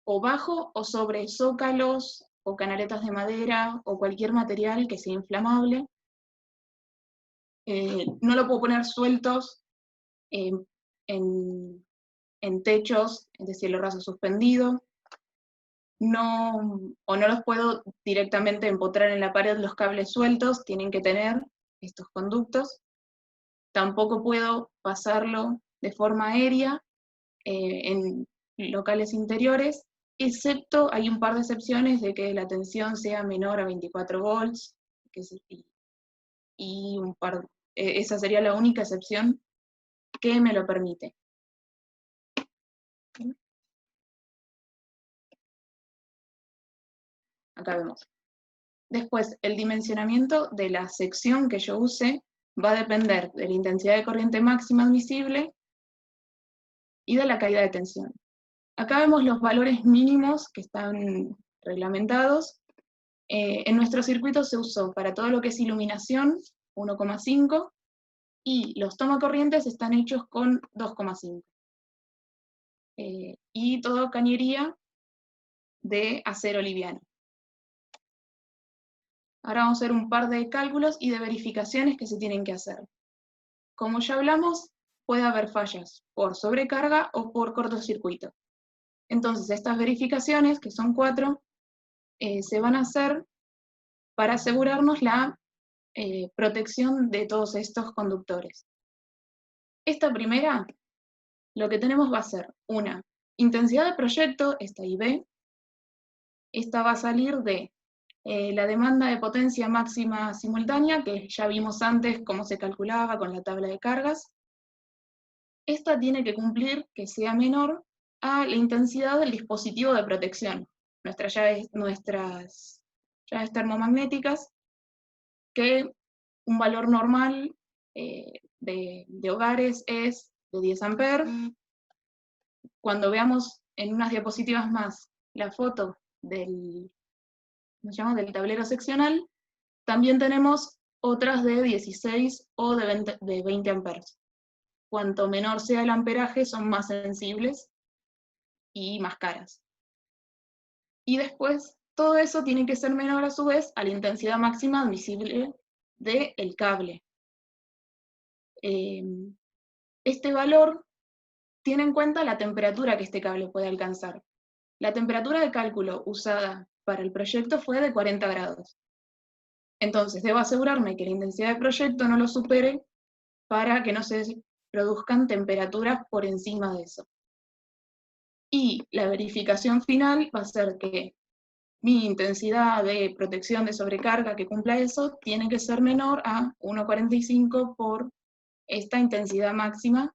o bajo o sobre zócalos o canaletas de madera o cualquier material que sea inflamable. No lo puedo poner sueltos en techos de cielo raso suspendido. O no los puedo directamente empotrar en la pared los cables sueltos, tienen que tener estos conductos. Tampoco puedo pasarlo de forma aérea en locales interiores, excepto hay un par de excepciones de que la tensión sea menor a 24 volts, y esa sería la única excepción que me lo permite. Acá vemos. Después, el dimensionamiento de la sección que yo use va a depender de la intensidad de corriente máxima admisible y de la caída de tensión. Acá vemos los valores mínimos que están reglamentados. En nuestro circuito se usó para todo lo que es iluminación 1,5 y los tomacorrientes están hechos con 2,5. Y todo cañería de acero liviano. Ahora vamos a hacer un par de cálculos y de verificaciones que se tienen que hacer. Como ya hablamos, puede haber fallas por sobrecarga o por cortocircuito. Entonces, estas verificaciones, que son 4, se van a hacer para asegurarnos la protección de todos estos conductores. Esta primera, lo que tenemos va a ser una intensidad de proyecto, esta IB. Esta va a salir de la demanda de potencia máxima simultánea, que ya vimos antes cómo se calculaba con la tabla de cargas. Esta tiene que cumplir que sea menor a la intensidad del dispositivo de protección, nuestras llaves termomagnéticas, que un valor normal de hogares es de 10 amperes. Cuando veamos en unas diapositivas más la foto del tablero seccional, también tenemos otras de 16 o de 20 amperes. Cuanto menor sea el amperaje, son más sensibles y más caras. Y después, todo eso tiene que ser menor a su vez a la intensidad máxima admisible del cable. Este valor tiene en cuenta la temperatura que este cable puede alcanzar. La temperatura de cálculo usada para el proyecto fue de 40 grados. Entonces, debo asegurarme que la intensidad de proyecto no lo supere para que no se produzcan temperaturas por encima de eso. Y la verificación final va a ser que mi intensidad de protección de sobrecarga que cumpla eso tiene que ser menor a 1,45 por esta intensidad máxima.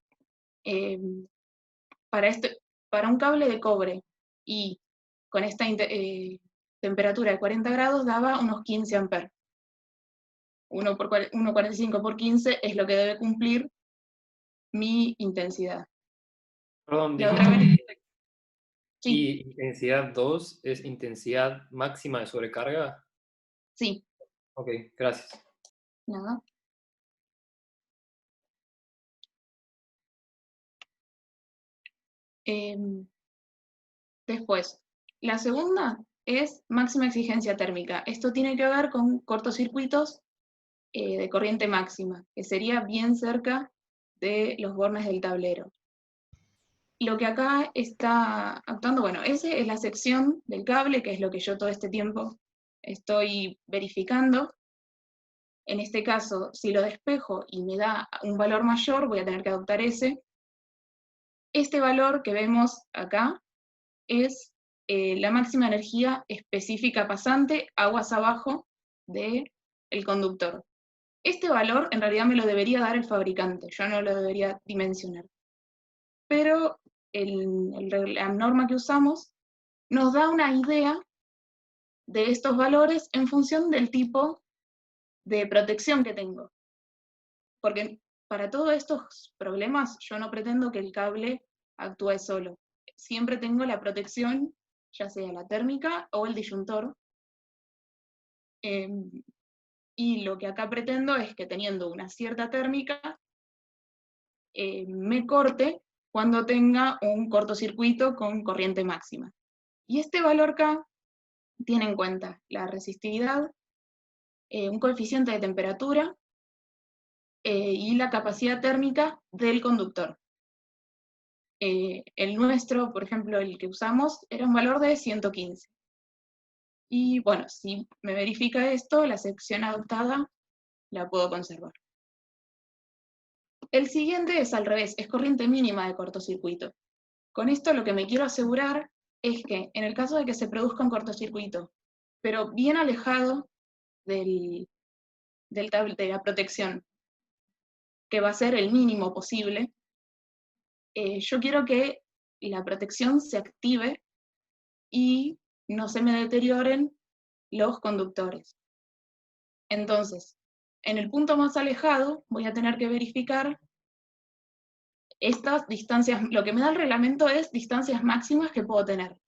Para un cable de cobre y con esta temperatura de 40 grados daba unos 15 amperes. 1,45 por 15 es lo que debe cumplir mi intensidad. Perdón, La otra vez, sí, ¿y intensidad 2 es intensidad máxima de sobrecarga? sí, Ok, gracias. nada. Después, la segunda es máxima exigencia térmica. Esto tiene que ver con cortocircuitos de corriente máxima, que sería bien cerca de los bornes del tablero. Lo que acá está actuando, bueno, esa es la sección del cable, que es lo que yo todo este tiempo estoy verificando. En este caso, si lo despejo y me da un valor mayor, voy a tener que adoptar ese. Este valor que vemos acá es la máxima energía específica pasante aguas abajo del conductor. Este valor en realidad me lo debería dar el fabricante, yo no lo debería dimensionar. Pero la norma que usamos nos da una idea de estos valores en función del tipo de protección que tengo. Porque para todos estos problemas yo no pretendo que el cable actúe solo. Siempre tengo la protección, ya sea la térmica o el disyuntor. Y lo que acá pretendo es que teniendo una cierta térmica, me corte cuando tenga un cortocircuito con corriente máxima. Y este valor K tiene en cuenta la resistividad, un coeficiente de temperatura y la capacidad térmica del conductor. El nuestro, por ejemplo, el que usamos, era un valor de 115. Y bueno, si me verifica esto, la sección adoptada la puedo conservar. El siguiente es al revés, es corriente mínima de cortocircuito. Con esto lo que me quiero asegurar es que en el caso de que se produzca un cortocircuito, pero bien alejado de la protección, que va a ser el mínimo posible, yo quiero que la protección se active y no se me deterioren los conductores. Entonces, en el punto más alejado voy a tener que verificar estas distancias. Lo que me da el reglamento es distancias máximas que puedo tener,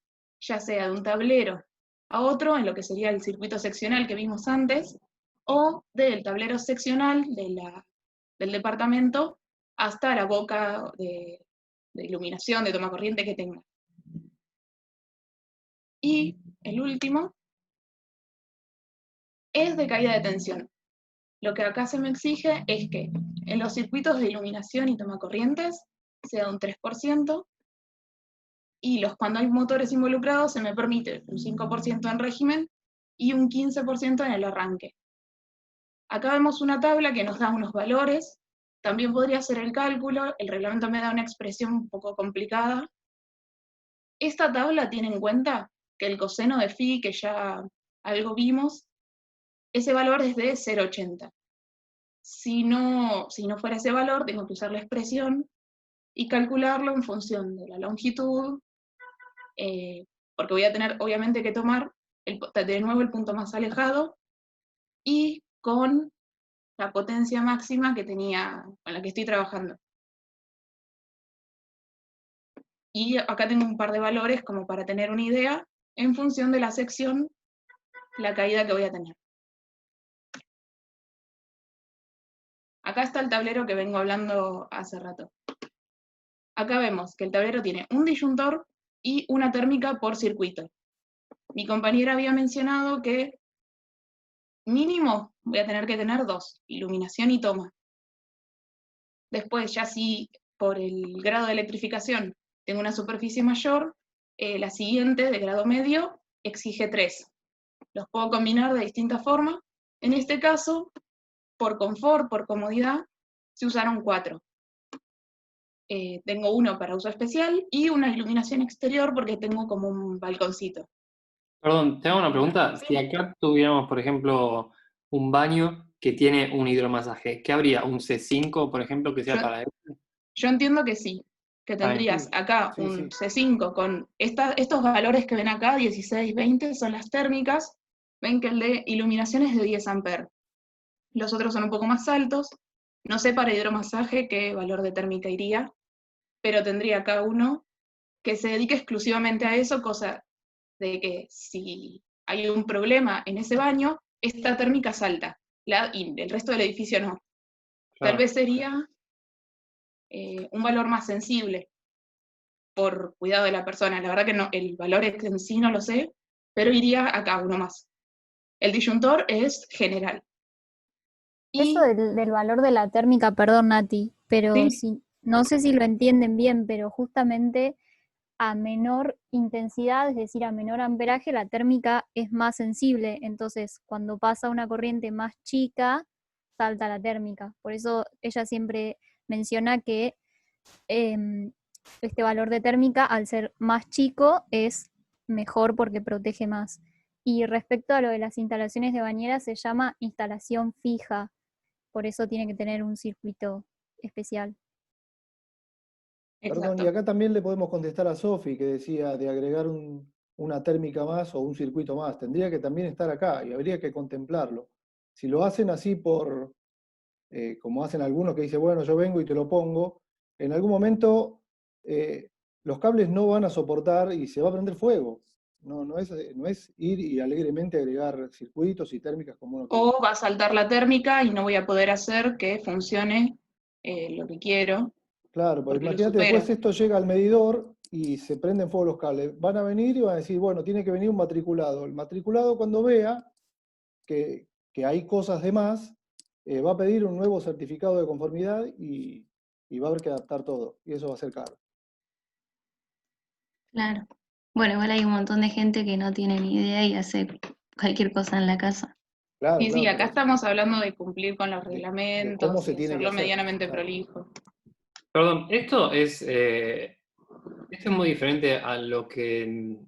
ya sea de un tablero a otro, en lo que sería el circuito seccional que vimos antes, o del tablero seccional del departamento hasta la boca de iluminación, de toma corriente que tenga. Y el último es de caída de tensión. Lo que acá se me exige es que en los circuitos de iluminación y toma corrientes sea un 3%, y cuando hay motores involucrados se me permite un 5% en régimen y un 15% en el arranque. Acá vemos una tabla que nos da unos valores, también podría hacer el cálculo, el reglamento me da una expresión un poco complicada. Esta tabla tiene en cuenta que el coseno de phi, que ya algo vimos, ese valor es de 0,80. Si no fuera ese valor, tengo que usar la expresión y calcularlo en función de la longitud, porque voy a tener obviamente que tomar de nuevo el punto más alejado y con la potencia máxima que tenía, con la que estoy trabajando. Y acá tengo un par de valores como para tener una idea, en función de la sección, la caída que voy a tener. Acá está el tablero que vengo hablando hace rato. Acá vemos que el tablero tiene un disyuntor y una térmica por circuito. Mi compañera había mencionado que mínimo voy a tener que tener 2, iluminación y toma. Después, ya si por el grado de electrificación tengo una superficie mayor, la siguiente, de grado medio, exige 3. Los puedo combinar de distintas formas. En este caso, por confort, por comodidad, se usaron 4. Tengo uno para uso especial y una iluminación exterior porque tengo como un balconcito. Perdón, te hago una pregunta. Si acá tuviéramos, por ejemplo, un baño que tiene un hidromasaje, ¿qué habría? ¿Un C5, por ejemplo, que sea para eso? Yo entiendo que sí, que tendrías acá un C5 con estos valores que ven acá, 16, 20, son las térmicas. Ven que el de iluminación es de 10 amperes. Los otros son un poco más altos. No sé para hidromasaje qué valor de térmica iría, pero tendría acá uno que se dedique exclusivamente a eso, cosa de que si hay un problema en ese baño, esta térmica salta, y el resto del edificio no. Tal vez sería un valor más sensible por cuidado de la persona. La verdad que no, el valor en sí no lo sé, pero iría acá uno más. El disyuntor es general. Eso del valor de la térmica, perdón Nati, pero no sé si lo entienden bien, pero justamente a menor intensidad, es decir, a menor amperaje, la térmica es más sensible. Entonces, cuando pasa una corriente más chica, salta la térmica. Por eso ella siempre menciona que este valor de térmica, al ser más chico, es mejor porque protege más. Y respecto a lo de las instalaciones de bañeras, se llama instalación fija. Por eso tiene que tener un circuito especial. Perdón, y acá también le podemos contestar a Sofi, que decía de agregar una térmica más o un circuito más. Tendría que también estar acá y habría que contemplarlo. Si lo hacen así como hacen algunos que dicen, bueno, yo vengo y te lo pongo, en algún momento los cables no van a soportar y se va a prender fuego. No es ir y alegremente agregar circuitos y térmicas como uno quiere. O va a saltar la térmica y no voy a poder hacer que funcione lo que quiero. Claro, porque imagínate, después esto llega al medidor y se prenden fuego los cables. Van a venir y van a decir, bueno, tiene que venir un matriculado. El matriculado, cuando vea que hay cosas de más, va a pedir un nuevo certificado de conformidad y va a haber que adaptar todo, y eso va a ser caro. Claro. Bueno, igual hay un montón de gente que no tiene ni idea y hace cualquier cosa en la casa. Claro, Sí, sí, claro, acá pero estamos hablando de cumplir con los de reglamentos cómo se y tiene que hacerlo hacer. medianamente Claro. prolijo. Perdón, esto es muy diferente a lo que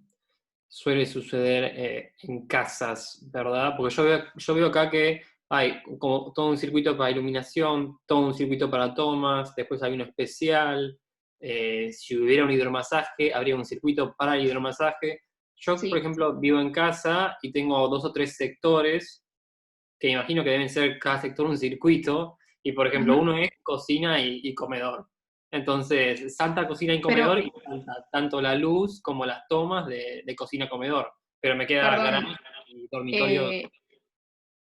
suele suceder en casas, ¿verdad? Porque yo veo acá que hay como todo un circuito para iluminación, todo un circuito para tomas, después hay uno especial. Si hubiera un hidromasaje, habría un circuito para el hidromasaje. Yo, por Sí. ejemplo, vivo en casa y tengo 2 o 3 sectores que imagino que deben ser cada sector un circuito, y por ejemplo, uno es cocina y comedor. Entonces, salta cocina y comedor Pero, y salta tanto la luz como las tomas de cocina-comedor. Pero me queda perdón, garage y dormitorio.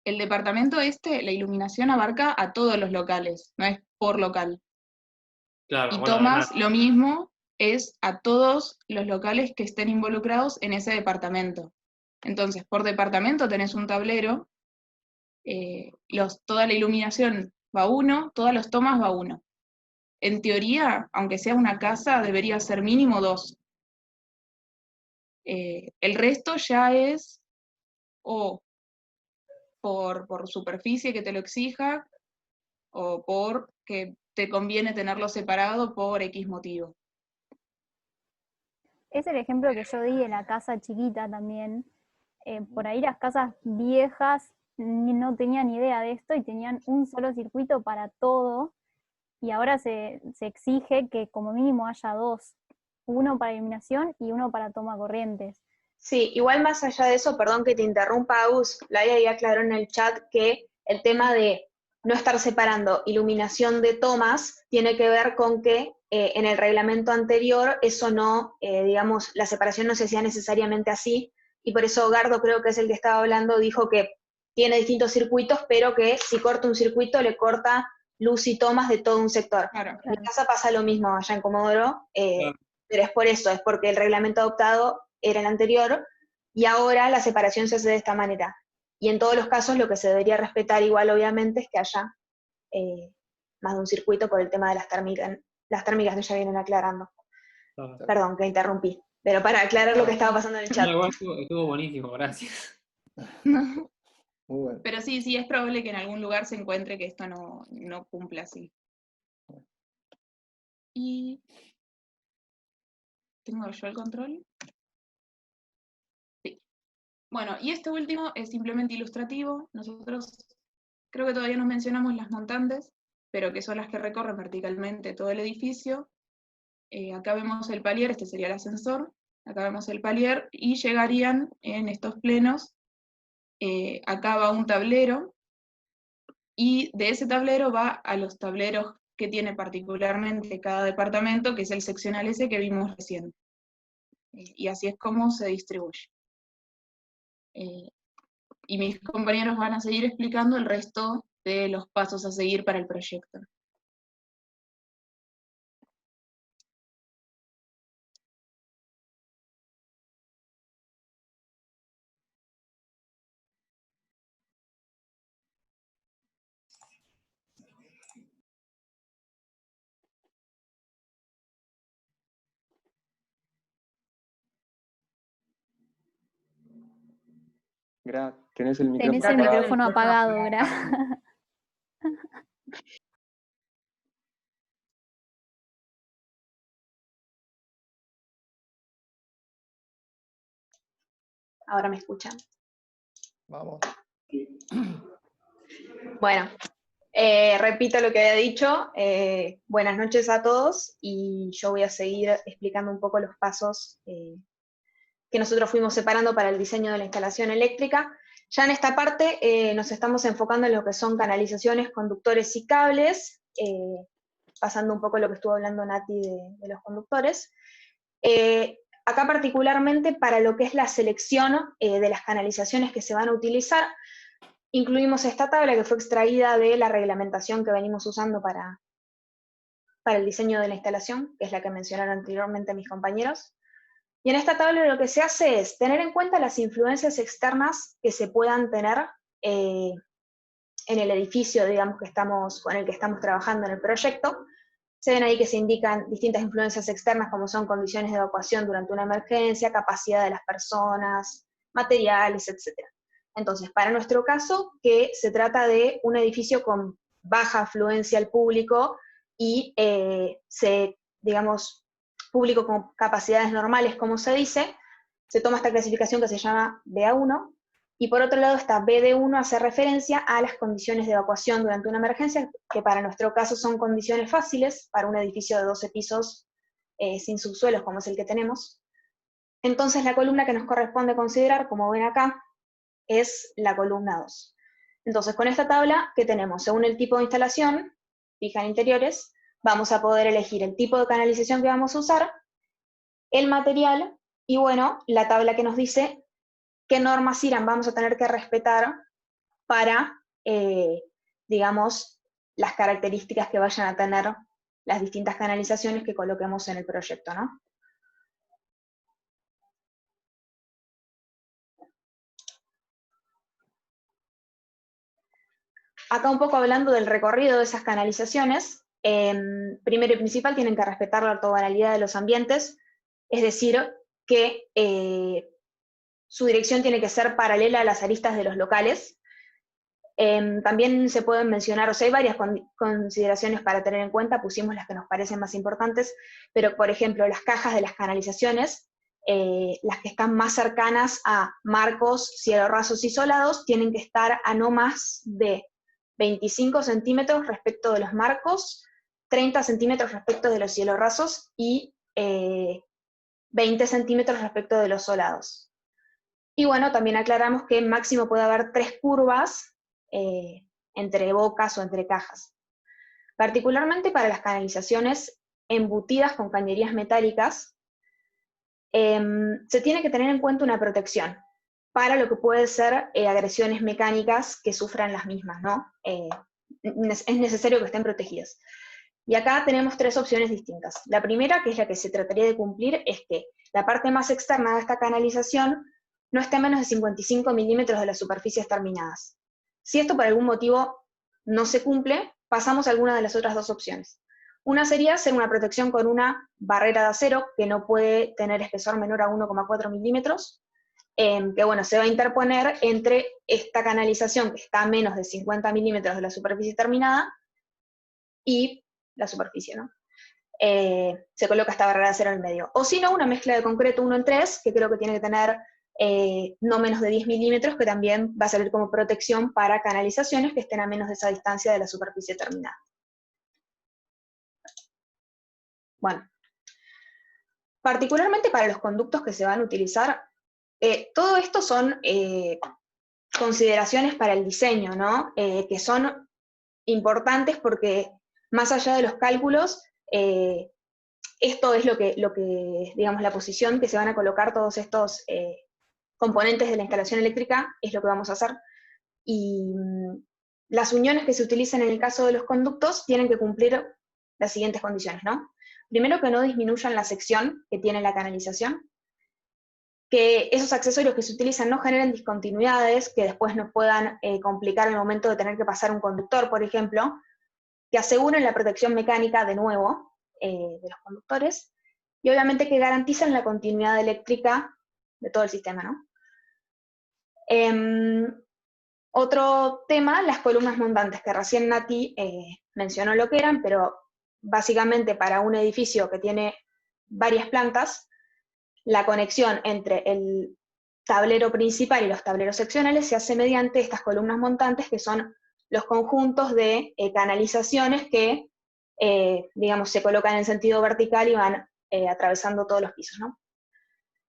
el departamento este, la iluminación abarca a todos los locales, no es por local. Claro, Y bueno, además, Tomás, lo mismo, es a todos los locales que estén involucrados en ese departamento. Entonces, por departamento tenés un tablero, toda la iluminación va uno, todas las tomas va uno. En teoría, aunque sea una casa, debería ser mínimo 2. El resto ya es o por superficie que te lo exija, o por que te conviene tenerlo separado por X motivo. Es el ejemplo que yo di de la casa chiquita también. Por ahí las casas viejas no tenían idea de esto y tenían un solo circuito para todo, y ahora se exige que como mínimo haya 2, uno para iluminación y uno para toma corrientes. Sí, igual más allá de eso, perdón que te interrumpa, Agus, Laia ya aclaró en el chat que el tema de no estar separando iluminación de tomas tiene que ver con que en el reglamento anterior eso no, digamos, la separación no se hacía necesariamente así, y por eso Gardo, creo que es el que estaba hablando, dijo que tiene distintos circuitos, pero que si corta un circuito le corta luz y tomas de todo un sector. Claro. En mi casa pasa lo mismo allá en Comodoro, claro. pero es por eso, es porque el reglamento adoptado era el anterior, y ahora la separación se hace de esta manera. Y en todos los casos lo que se debería respetar igual, obviamente, es que haya más de un circuito por el tema de las térmicas que ya vienen aclarando. Claro. Perdón, que interrumpí, pero para aclarar lo que estaba pasando en el chat. No, igual estuvo buenísimo, gracias. Muy bueno. Pero sí, es probable que en algún lugar se encuentre que esto no cumpla así. Y... ¿tengo yo el control? Sí. Bueno, y este último es simplemente ilustrativo. Nosotros creo que todavía no mencionamos las montantes, pero que son las que recorren verticalmente todo el edificio. Acá vemos el palier, este sería el ascensor. Acá vemos el palier y llegarían en estos plenos. Acá va un tablero, y de ese tablero va a los tableros que tiene particularmente cada departamento, que es el seccional ese que vimos recién. Y así es como se distribuye. Y mis compañeros van a seguir explicando el resto de los pasos a seguir para el proyecto. Tenés el Tenés micrófono el apagado. micrófono apagado, Gra. Ahora me escuchan. Vamos. Bueno, repito lo que había dicho. Buenas noches a todos, y yo voy a seguir explicando un poco los pasos que nosotros fuimos separando para el diseño de la instalación eléctrica. Ya en esta parte nos estamos enfocando en lo que son canalizaciones, conductores y cables, pasando un poco lo que estuvo hablando Nati de los conductores. Acá particularmente para lo que es la selección de las canalizaciones que se van a utilizar, incluimos esta tabla que fue extraída de la reglamentación que venimos usando para para el diseño de la instalación, que es la que mencionaron anteriormente mis compañeros. Y en esta tabla lo que se hace es tener en cuenta las influencias externas que se puedan tener en el edificio, digamos, con el que estamos trabajando en el proyecto. Se ven ahí que se indican distintas influencias externas, como son condiciones de evacuación durante una emergencia, capacidad de las personas, materiales, etc. Entonces, para nuestro caso, que se trata de un edificio con baja afluencia al público y, digamos, público con capacidades normales, como se dice, se toma esta clasificación que se llama BA1, y por otro lado esta BD1 hace referencia a las condiciones de evacuación durante una emergencia, que para nuestro caso son condiciones fáciles para un edificio de 12 pisos sin subsuelos, como es el que tenemos. Entonces la columna que nos corresponde considerar, como ven acá, es la columna 2. Entonces con esta tabla, ¿qué tenemos? Según el tipo de instalación, fija en interiores, vamos a poder elegir el tipo de canalización que vamos a usar, el material, y bueno, la tabla que nos dice qué normas IRAM vamos a tener que respetar para, digamos, las características que vayan a tener las distintas canalizaciones que coloquemos en el proyecto, ¿no? Acá un poco hablando del recorrido de esas canalizaciones, primero y principal tienen que respetar la ortogonalidad de los ambientes, es decir, que su dirección tiene que ser paralela a las aristas de los locales. También se pueden mencionar, o sea, hay varias consideraciones para tener en cuenta, pusimos las que nos parecen más importantes, pero por ejemplo, las cajas de las canalizaciones, las que están más cercanas a marcos, cielos rasos isolados, tienen que estar a no más de 25 centímetros respecto de los marcos, 30 centímetros respecto de los cielos rasos y 20 centímetros respecto de los solados. Y bueno, también aclaramos que máximo puede haber 3 curvas entre bocas o entre cajas. Particularmente para las canalizaciones embutidas con cañerías metálicas, se tiene que tener en cuenta una protección para lo que puede ser agresiones mecánicas que sufran las mismas, ¿no? Es necesario que estén protegidas. Y acá tenemos 3 opciones distintas. La primera, que es la que se trataría de cumplir, es que la parte más externa de esta canalización no esté a menos de 55 milímetros de las superficies terminadas. Si esto por algún motivo no se cumple, pasamos a alguna de las otras 2 opciones. Una sería hacer una protección con una barrera de acero que no puede tener espesor menor a 1,4 milímetros, que bueno, se va a interponer entre esta canalización que está a menos de 50 milímetros de la superficie terminada y la superficie, ¿no? Se coloca esta barrera de acero en el medio. O si no, una mezcla de concreto 1 en 3, que creo que tiene que tener no menos de 10 milímetros, que también va a servir como protección para canalizaciones que estén a menos de esa distancia de la superficie terminada. Bueno, particularmente para los conductos que se van a utilizar, todo esto son consideraciones para el diseño, ¿no? Que son importantes porque más allá de los cálculos, esto es lo que, digamos, la posición que se van a colocar todos estos componentes de la instalación eléctrica es lo que vamos a hacer. Y las uniones que se utilizan en el caso de los conductos tienen que cumplir las siguientes condiciones, ¿no? Primero, que no disminuyan la sección que tiene la canalización, que esos accesorios que se utilizan no generen discontinuidades que después nos puedan complicar el momento de tener que pasar un conductor, por ejemplo, que aseguren la protección mecánica, de nuevo, de los conductores, y obviamente que garanticen la continuidad eléctrica de todo el sistema, ¿no? Otro tema, las columnas montantes, que recién Nati mencionó lo que eran, pero básicamente para un edificio que tiene varias plantas, la conexión entre el tablero principal y los tableros seccionales se hace mediante estas columnas montantes, que son los conjuntos de canalizaciones que, digamos, se colocan en sentido vertical y van atravesando todos los pisos, ¿no?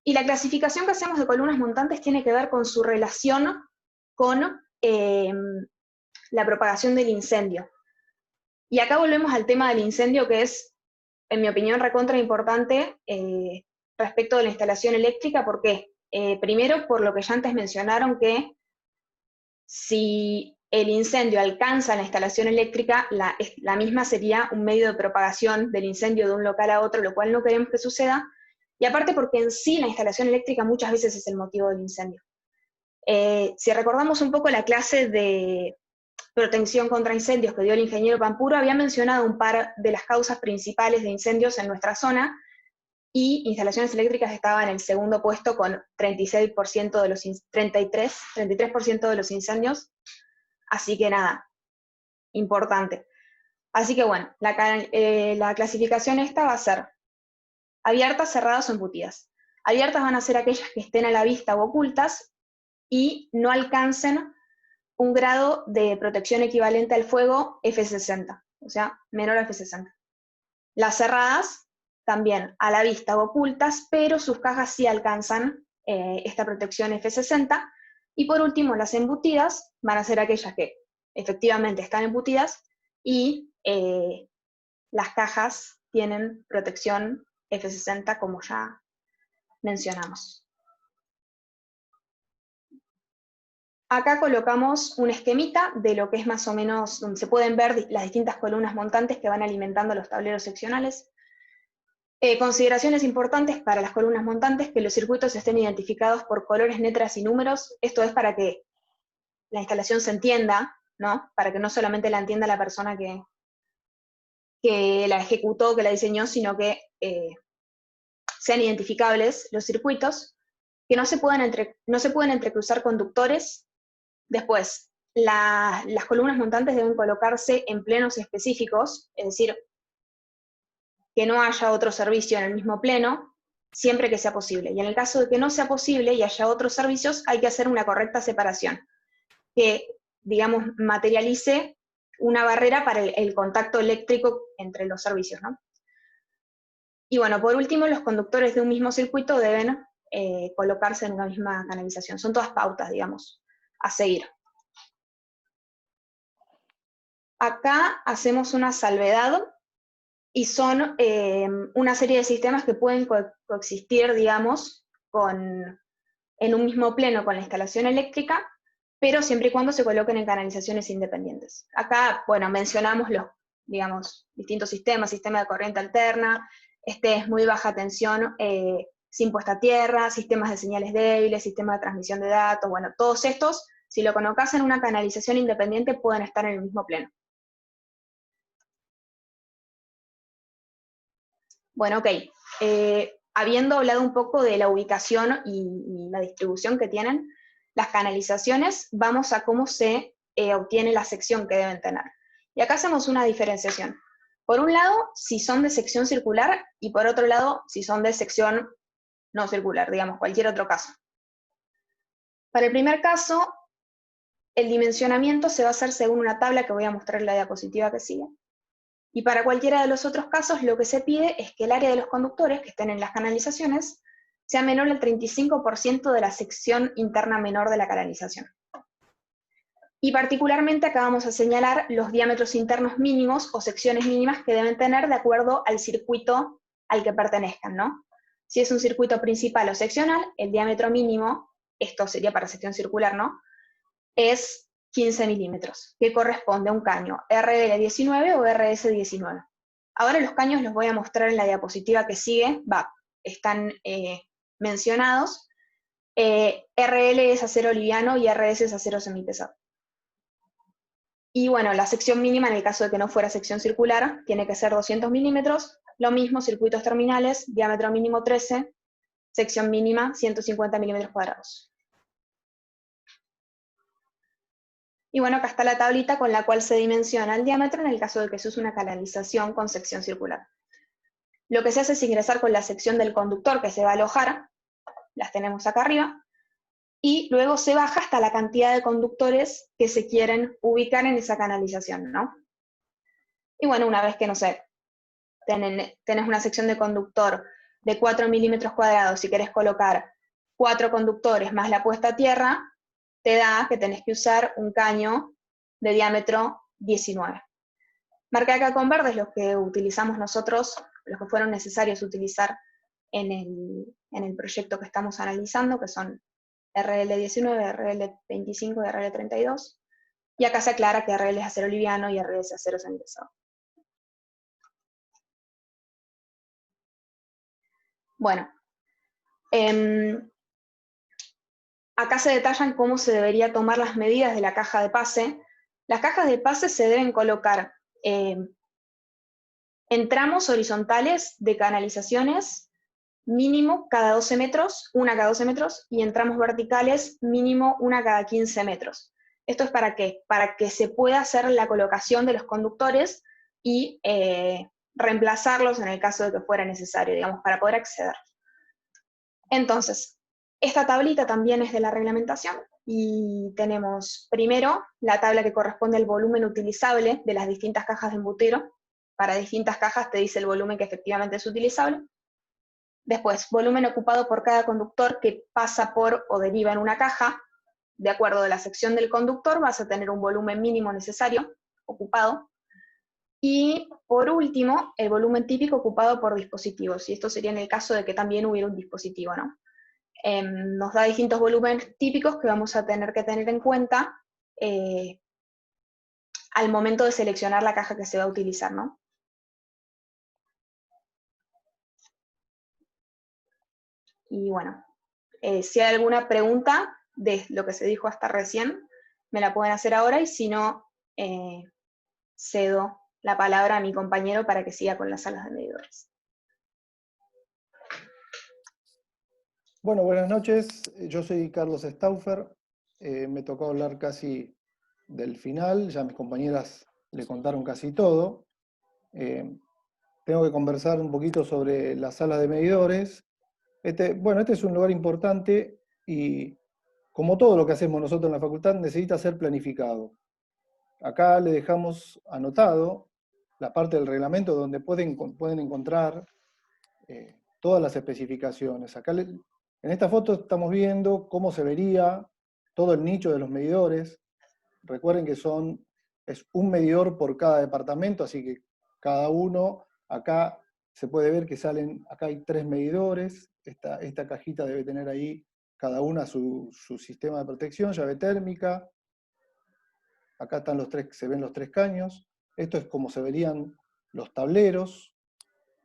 Y la clasificación que hacemos de columnas montantes tiene que ver con su relación con la propagación del incendio. Y acá volvemos al tema del incendio, que es, en mi opinión, recontra importante respecto de la instalación eléctrica. ¿Por qué? Primero, por lo que ya antes mencionaron, que si el incendio alcanza la instalación eléctrica, la misma sería un medio de propagación del incendio de un local a otro, lo cual no queremos que suceda, y aparte porque en sí la instalación eléctrica muchas veces es el motivo del incendio. Si recordamos un poco la clase de protección contra incendios que dio el ingeniero Pampuro, había mencionado un par de las causas principales de incendios en nuestra zona, y instalaciones eléctricas estaba en el segundo puesto con 36% de los 33% de los incendios, así que nada, importante. Así que bueno, la clasificación esta va a ser abiertas, cerradas o embutidas. Abiertas van a ser aquellas que estén a la vista o ocultas y no alcancen un grado de protección equivalente al fuego F60, o sea, menor a F60. Las cerradas, también a la vista o ocultas, pero sus cajas sí alcanzan esta protección F60. Y por último, las embutidas van a ser aquellas que efectivamente están embutidas y las cajas tienen protección F60, como ya mencionamos. Acá colocamos un esquemita de lo que es más o menos, donde se pueden ver las distintas columnas montantes que van alimentando los tableros seccionales. Consideraciones importantes para las columnas montantes: que los circuitos estén identificados por colores, letras y números. Esto es para que la instalación se entienda, ¿no? Para que no solamente la entienda la persona que la ejecutó, que la diseñó, sino que sean identificables los circuitos, que no se pueden entrecruzar conductores. Después, las columnas montantes deben colocarse en plenos específicos, es decir, que no haya otro servicio en el mismo pleno, siempre que sea posible. Y en el caso de que no sea posible y haya otros servicios, hay que hacer una correcta separación, que, digamos, materialice una barrera para el contacto eléctrico entre los servicios, ¿no? Y bueno, por último, los conductores de un mismo circuito deben colocarse en una misma canalización. Son todas pautas, digamos, a seguir. Acá hacemos una salvedad, y son una serie de sistemas que pueden coexistir, digamos, en un mismo pleno con la instalación eléctrica, pero siempre y cuando se coloquen en canalizaciones independientes. Acá, bueno, mencionamos los, digamos, distintos sistemas: sistema de corriente alterna, este es muy baja tensión, sin puesta a tierra, sistemas de señales débiles, sistema de transmisión de datos. Bueno, todos estos, si lo colocas en una canalización independiente, pueden estar en el mismo pleno. Bueno, ok. Habiendo hablado un poco de la ubicación y la distribución que tienen las canalizaciones, vamos a cómo se obtiene la sección que deben tener. Y acá hacemos una diferenciación. Por un lado, si son de sección circular, y por otro lado, si son de sección no circular, digamos, cualquier otro caso. Para el primer caso, el dimensionamiento se va a hacer según una tabla que voy a mostrar en la diapositiva que sigue. Y para cualquiera de los otros casos, lo que se pide es que el área de los conductores que estén en las canalizaciones sea menor al 35% de la sección interna menor de la canalización. Y particularmente acá vamos a señalar los diámetros internos mínimos o secciones mínimas que deben tener de acuerdo al circuito al que pertenezcan, ¿no? Si es un circuito principal o seccional, el diámetro mínimo, esto sería para sección circular, ¿no?, es 15 milímetros, que corresponde a un caño RL19 o RS19. Ahora los caños los voy a mostrar en la diapositiva que sigue, están mencionados. RL es acero liviano y RS es acero semipesado. Y bueno, la sección mínima, en el caso de que no fuera sección circular, tiene que ser 200 milímetros. Lo mismo, circuitos terminales, diámetro mínimo 13, sección mínima 150 milímetros cuadrados. Y bueno, acá está la tablita con la cual se dimensiona el diámetro en el caso de que se use una canalización con sección circular. Lo que se hace es ingresar con la sección del conductor que se va a alojar, las tenemos acá arriba, y luego se baja hasta la cantidad de conductores que se quieren ubicar en esa canalización, ¿no? Y bueno, una vez que, no sé, tenés una sección de conductor de 4 milímetros cuadrados y querés colocar 4 conductores más la puesta a tierra, te da que tenés que usar un caño de diámetro 19. Marqué acá con verdes los que utilizamos nosotros, los que fueron necesarios utilizar en el proyecto que estamos analizando, que son RL19, RL25 y RL32. y acá se aclara que RL es acero liviano y RL es acero semipesado. Bueno, acá se detallan cómo se debería tomar las medidas de la caja de pase. Las cajas de pase se deben colocar en tramos horizontales de canalizaciones mínimo cada 12 metros, una cada 12 metros, y en tramos verticales mínimo una cada 15 metros. ¿Esto es para qué? Para que se pueda hacer la colocación de los conductores y reemplazarlos en el caso de que fuera necesario, digamos, para poder acceder. Entonces, esta tablita también es de la reglamentación, y tenemos primero la tabla que corresponde al volumen utilizable de las distintas cajas de embutero. Para distintas cajas te dice el volumen que efectivamente es utilizable. Después, volumen ocupado por cada conductor que pasa por o deriva en una caja. De acuerdo a la sección del conductor vas a tener un volumen mínimo necesario, ocupado. Y por último, el volumen típico ocupado por dispositivos, y esto sería en el caso de que también hubiera un dispositivo, ¿no? Nos da distintos volúmenes típicos que vamos a tener que tener en cuenta al momento de seleccionar la caja que se va a utilizar, ¿no? Y bueno, si hay alguna pregunta de lo que se dijo hasta recién, me la pueden hacer ahora, y si no, cedo la palabra a mi compañero para que siga con las salas de medidores. Bueno, buenas noches. Yo soy Carlos Stauffer. Me tocó hablar casi del final, ya mis compañeras le contaron casi todo. Tengo que conversar un poquito sobre las salas de medidores. Bueno, este es un lugar importante y, como todo lo que hacemos nosotros en la facultad, necesita ser planificado. Acá le dejamos anotado la parte del reglamento donde pueden encontrar todas las especificaciones. Acá en esta foto estamos viendo cómo se vería todo el nicho de los medidores. Recuerden que es un medidor por cada departamento, así que cada uno, acá se puede ver que acá hay 3 medidores, esta cajita debe tener ahí cada una su sistema de protección, llave térmica. Acá están se ven los 3 caños. Esto es como se verían los tableros.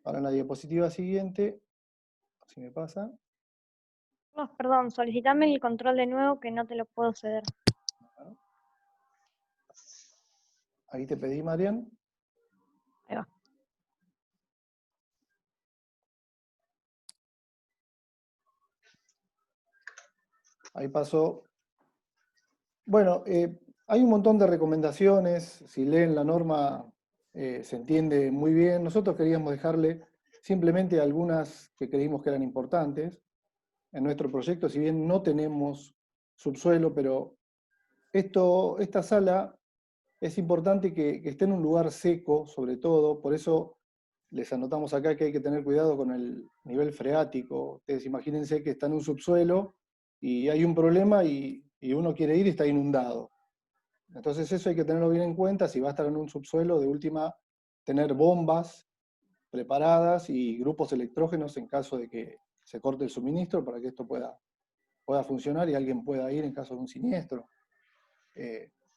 Para la diapositiva siguiente, si me pasa. No, perdón, solicitame el control de nuevo que no te lo puedo ceder. Ahí te pedí, Marian. Ahí va. Ahí pasó. Bueno, hay un montón de recomendaciones. Si leen la norma, se entiende muy bien. Nosotros queríamos dejarle simplemente algunas que creímos que eran importantes. En nuestro proyecto, si bien no tenemos subsuelo, pero esta sala es importante que esté en un lugar seco, sobre todo. Por eso les anotamos acá que hay que tener cuidado con el nivel freático. Ustedes imagínense que está en un subsuelo y hay un problema y uno quiere ir y está inundado. Entonces eso hay que tenerlo bien en cuenta. Si va a estar en un subsuelo, de última, tener bombas preparadas y grupos electrógenos en caso de que se corte el suministro, para que esto pueda funcionar y alguien pueda ir en caso de un siniestro.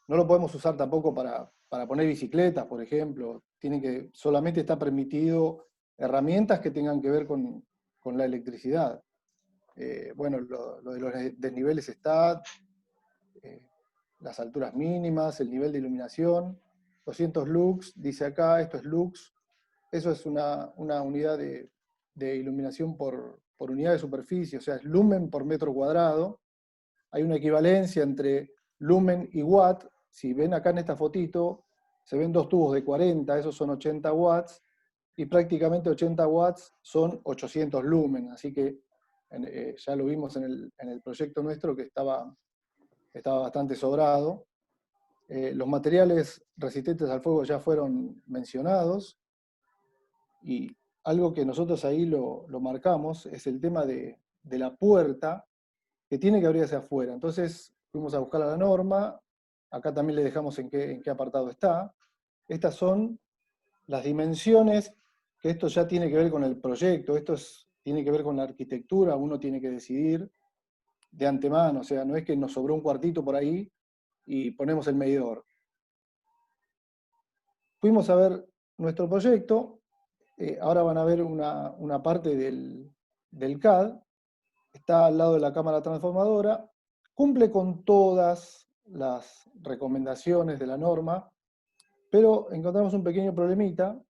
No lo podemos usar tampoco para poner bicicletas, por ejemplo. Solamente está permitido herramientas que tengan que ver con la electricidad. Bueno, lo de los desniveles está, las alturas mínimas, el nivel de iluminación, 200 lux, dice acá, esto es lux. Eso es una unidad de iluminación por unidad de superficie, o sea, es lumen por metro cuadrado. Hay una equivalencia entre lumen y watt. Si ven acá en esta fotito, se ven 2 tubos de 40, esos son 80 watts, y prácticamente 80 watts son 800 lumen, así que ya lo vimos en el proyecto nuestro que estaba bastante sobrado. Los materiales resistentes al fuego ya fueron mencionados, y algo que nosotros ahí lo marcamos es el tema de la puerta, que tiene que abrirse afuera. Entonces fuimos a buscar a la norma, acá también le dejamos en qué apartado está. Estas son las dimensiones, que esto ya tiene que ver con el proyecto, tiene que ver con la arquitectura, uno tiene que decidir de antemano, o sea, no es que nos sobró un cuartito por ahí y ponemos el medidor. fuimos a ver nuestro proyecto, ahora van a ver una parte del CAD, está al lado de la cámara transformadora, cumple con todas las recomendaciones de la norma, pero encontramos un pequeño problemita,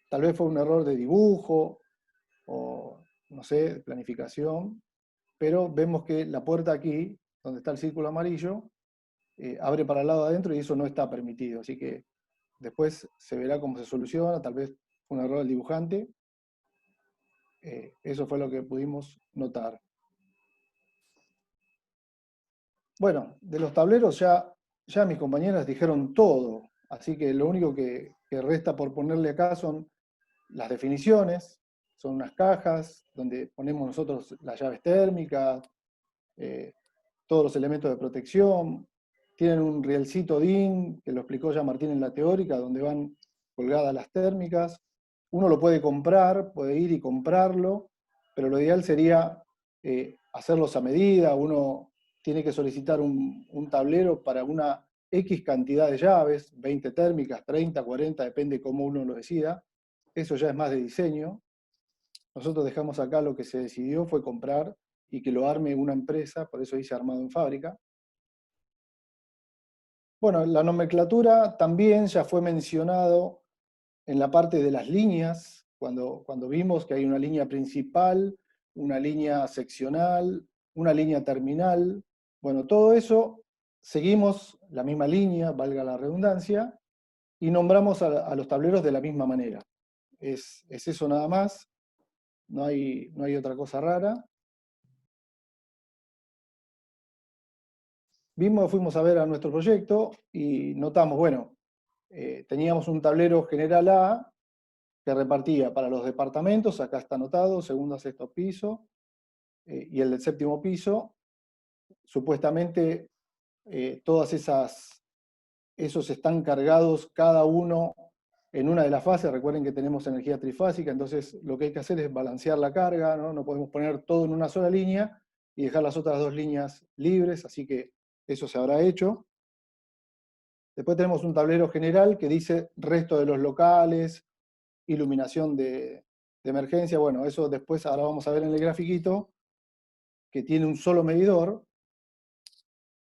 tal vez fue un error de dibujo, o no sé, de planificación, pero vemos que la puerta aquí, donde está el círculo amarillo, abre para el lado de adentro y eso no está permitido, así que después se verá cómo se soluciona, tal vez fue un error del dibujante. Eso fue lo que pudimos notar. Bueno, de los tableros ya mis compañeras dijeron todo, así que lo único que resta por ponerle acá son las definiciones, son unas cajas donde ponemos nosotros las llaves térmicas, todos los elementos de protección, tienen un rielcito DIN, que lo explicó ya Martín en la teórica, donde van colgadas las térmicas. Uno lo puede comprar, puede ir y comprarlo, pero lo ideal sería hacerlos a medida. Uno tiene que solicitar un tablero para una X cantidad de llaves, 20 térmicas, 30, 40, depende cómo uno lo decida. Eso ya es más de diseño. Nosotros dejamos acá lo que se decidió fue comprar y que lo arme una empresa, por eso dice armado en fábrica. Bueno, la nomenclatura también ya fue mencionado en la parte de las líneas, cuando vimos que hay una línea principal, una línea seccional, una línea terminal. Bueno, todo eso, seguimos la misma línea, valga la redundancia, y nombramos a los tableros de la misma manera. Es eso nada más, no hay otra cosa rara. Fuimos a ver a nuestro proyecto y notamos, bueno, teníamos un tablero general A que repartía para los departamentos, acá está anotado, segundo a sexto piso, y el del séptimo piso, supuestamente todas esos están cargados cada uno en una de las fases. Recuerden que tenemos energía trifásica, entonces lo que hay que hacer es balancear la carga, ¿no? No podemos poner todo en una sola línea y dejar las otras dos líneas libres, así que eso se habrá hecho. Después tenemos un tablero general que dice resto de los locales, iluminación de emergencia. Bueno, eso después ahora vamos a ver en el grafiquito, que tiene un solo medidor.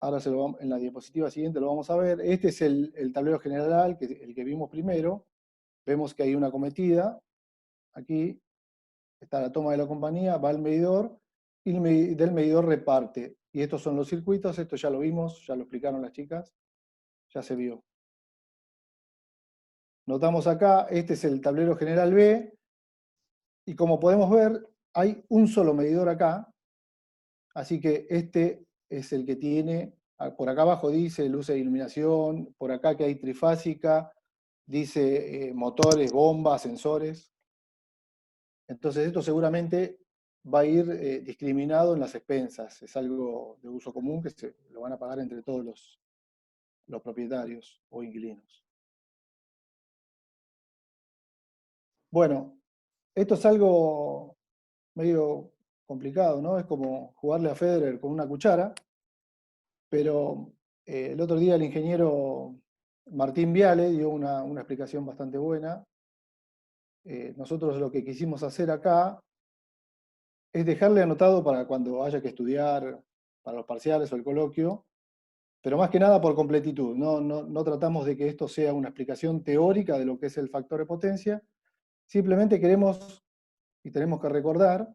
Ahora en la diapositiva siguiente lo vamos a ver. Este es el tablero general, el que vimos primero. Vemos que hay una cometida. Aquí está la toma de la compañía, va al medidor, y del medidor reparte. Y estos son los circuitos, esto ya lo vimos, ya lo explicaron las chicas, ya se vio. Notamos acá, este es el tablero general B, y como podemos ver, hay un solo medidor acá, así que este es el que tiene, por acá abajo dice luz e iluminación, por acá que hay trifásica, dice motores, bombas, sensores. Entonces esto seguramente va a ir discriminado en las expensas, es algo de uso común que lo van a pagar entre todos los propietarios o inquilinos. Bueno, esto es algo medio complicado, ¿no? Es como jugarle a Federer con una cuchara, pero el otro día el ingeniero Martín Viale dio una explicación bastante buena. Nosotros lo que quisimos hacer acá es dejarle anotado para cuando haya que estudiar para los parciales o el coloquio, pero más que nada por completitud. No tratamos de que esto sea una explicación teórica de lo que es el factor de potencia, simplemente queremos y tenemos que recordar,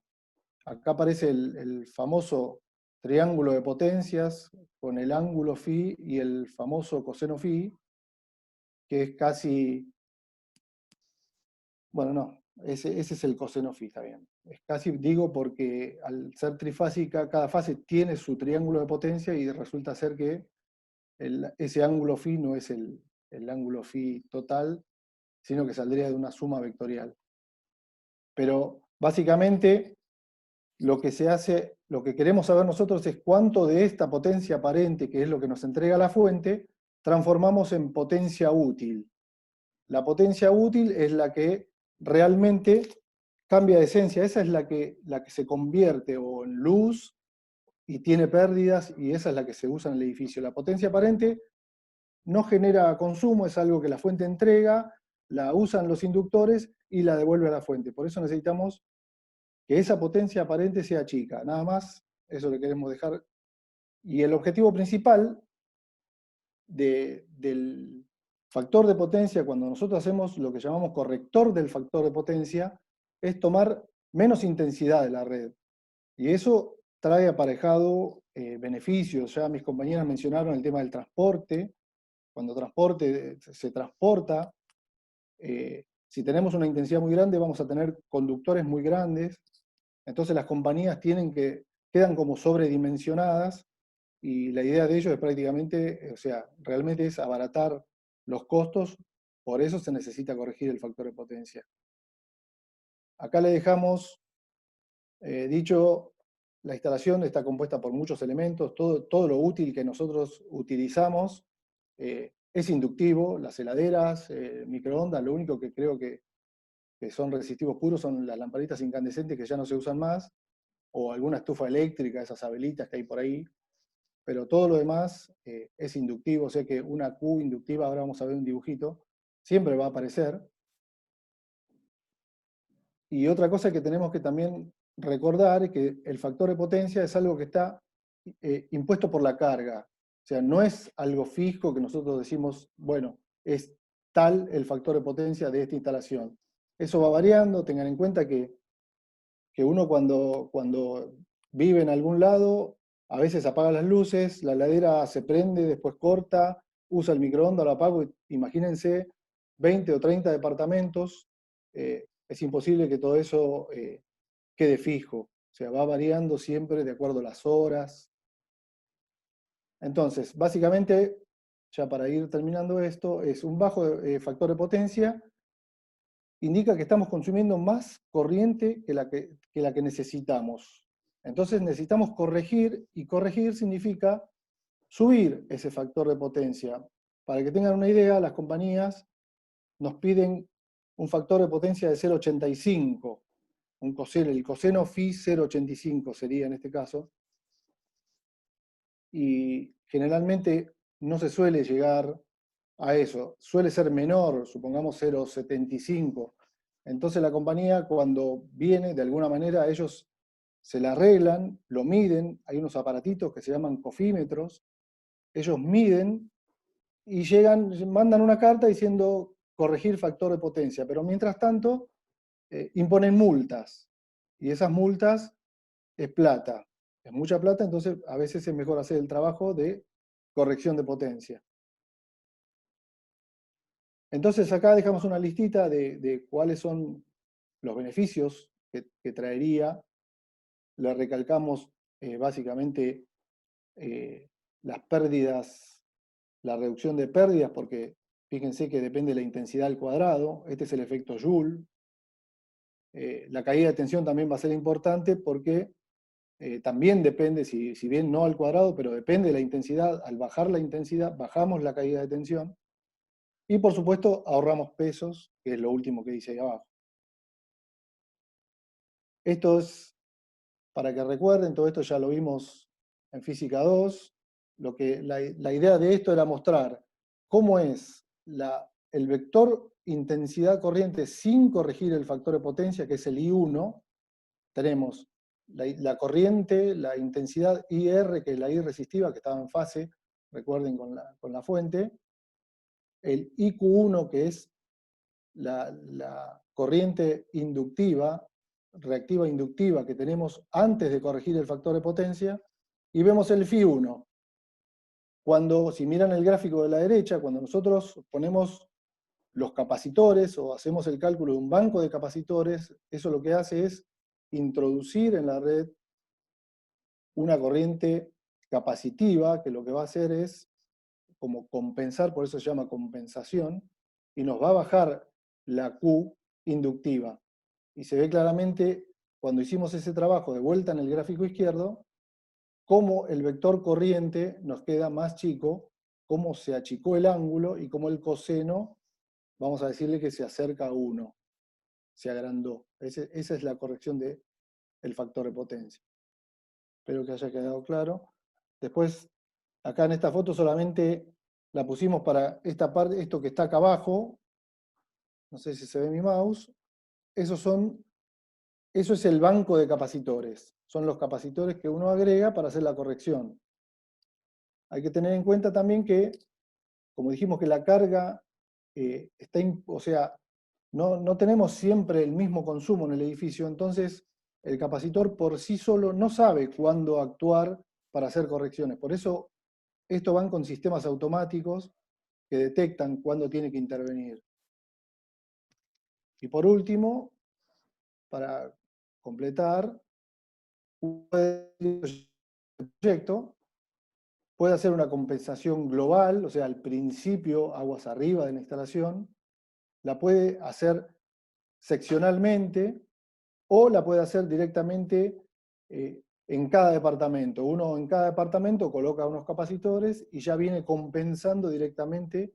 acá aparece el famoso triángulo de potencias con el ángulo phi y el famoso coseno phi, que es casi, bueno, no, ese es el coseno phi, está bien. Es casi, digo, porque al ser trifásica, cada fase tiene su triángulo de potencia y resulta ser que ese ángulo phi no es el ángulo phi total, sino que saldría de una suma vectorial. Pero básicamente lo que se hace, lo que queremos saber nosotros es cuánto de esta potencia aparente, que es lo que nos entrega la fuente, transformamos en potencia útil. La potencia útil es la que realmente cambia de esencia, esa es la que se convierte o en luz y tiene pérdidas, y esa es la que se usa en el edificio. La potencia aparente no genera consumo, es algo que la fuente entrega, la usan los inductores y la devuelve a la fuente. Por eso necesitamos que esa potencia aparente sea chica. Nada más, eso le queremos dejar. Y el objetivo principal del factor de potencia, cuando nosotros hacemos lo que llamamos corrector del factor de potencia, es tomar menos intensidad de la red. Y eso trae aparejado beneficios. Ya mis compañeras mencionaron el tema del transporte. Cuando se transporta, si tenemos una intensidad muy grande, vamos a tener conductores muy grandes. Entonces las compañías quedan como sobredimensionadas, y la idea de ello es prácticamente, o sea, realmente es abaratar los costos, por eso se necesita corregir el factor de potencia. Acá le dejamos dicho, la instalación está compuesta por muchos elementos, todo lo útil que nosotros utilizamos es inductivo, las heladeras, microondas, lo único que creo que son resistivos puros son las lamparitas incandescentes que ya no se usan más, o alguna estufa eléctrica, esas abelitas que hay por ahí, pero todo lo demás es inductivo, o sea que una Q inductiva, ahora vamos a ver un dibujito, siempre va a aparecer. Y otra cosa que tenemos que también recordar es que el factor de potencia es algo que está impuesto por la carga. O sea, no es algo fijo que nosotros decimos, bueno, es tal el factor de potencia de esta instalación. Eso va variando, tengan en cuenta que uno cuando vive en algún lado, a veces apaga las luces, la heladera se prende, después corta, usa el microondas, lo apago, imagínense 20 o 30 departamentos, es imposible que todo eso quede fijo, o sea, va variando siempre de acuerdo a las horas. Entonces, básicamente, ya para ir terminando esto, es un bajo factor de potencia, indica que estamos consumiendo más corriente que la que necesitamos. Entonces necesitamos corregir, y corregir significa subir ese factor de potencia. Para que tengan una idea, las compañías nos piden un factor de potencia de 0,85, el coseno phi 0,85 sería en este caso, y generalmente no se suele llegar a eso, suele ser menor, supongamos 0,75. Entonces la compañía, cuando viene, de alguna manera, ellos se la arreglan, lo miden, hay unos aparatitos que se llaman cofímetros, ellos miden y mandan una carta diciendo corregir factor de potencia, pero mientras tanto imponen multas, y esas multas es plata, es mucha plata, entonces a veces es mejor hacer el trabajo de corrección de potencia. Entonces acá dejamos una listita de cuáles son los beneficios que traería. Le recalcamos básicamente las pérdidas, la reducción de pérdidas, porque fíjense que depende de la intensidad al cuadrado. Este es el efecto Joule. La caída de tensión también va a ser importante porque también depende, si bien no al cuadrado, pero depende de la intensidad. Al bajar la intensidad, bajamos la caída de tensión. Y por supuesto, ahorramos pesos, que es lo último que dice ahí abajo. Esto es, para que recuerden, todo esto ya lo vimos en Física 2. La idea de esto era mostrar cómo es el vector intensidad corriente sin corregir el factor de potencia, que es el I1. Tenemos la corriente, la intensidad IR, que es la I resistiva, que estaba en fase, recuerden, con la fuente. El IQ1, que es la corriente inductiva, reactiva inductiva que tenemos antes de corregir el factor de potencia, y vemos el Φ1. Si miran el gráfico de la derecha, cuando nosotros ponemos los capacitores o hacemos el cálculo de un banco de capacitores, eso lo que hace es introducir en la red una corriente capacitiva, que lo que va a hacer es como compensar, por eso se llama compensación, y nos va a bajar la Q inductiva. Y se ve claramente, cuando hicimos ese trabajo de vuelta en el gráfico izquierdo, cómo el vector corriente nos queda más chico, cómo se achicó el ángulo y cómo el coseno, vamos a decirle que se acerca a 1, se agrandó. Esa es la corrección del factor de potencia. Espero que haya quedado claro. Después, acá en esta foto solamente la pusimos para esta parte, esto que está acá abajo, no sé si se ve mi mouse, eso es el banco de capacitores. Son los capacitores que uno agrega para hacer la corrección. Hay que tener en cuenta también que, como dijimos que la carga o sea, no tenemos siempre el mismo consumo en el edificio, entonces el capacitor por sí solo no sabe cuándo actuar para hacer correcciones. Por eso, estos van con sistemas automáticos que detectan cuándo tiene que intervenir. Y por último, para completar, un proyecto puede hacer una compensación global, o sea, al principio, aguas arriba de la instalación, la puede hacer seccionalmente o la puede hacer directamente en cada departamento. Uno en cada departamento coloca unos capacitores y ya viene compensando directamente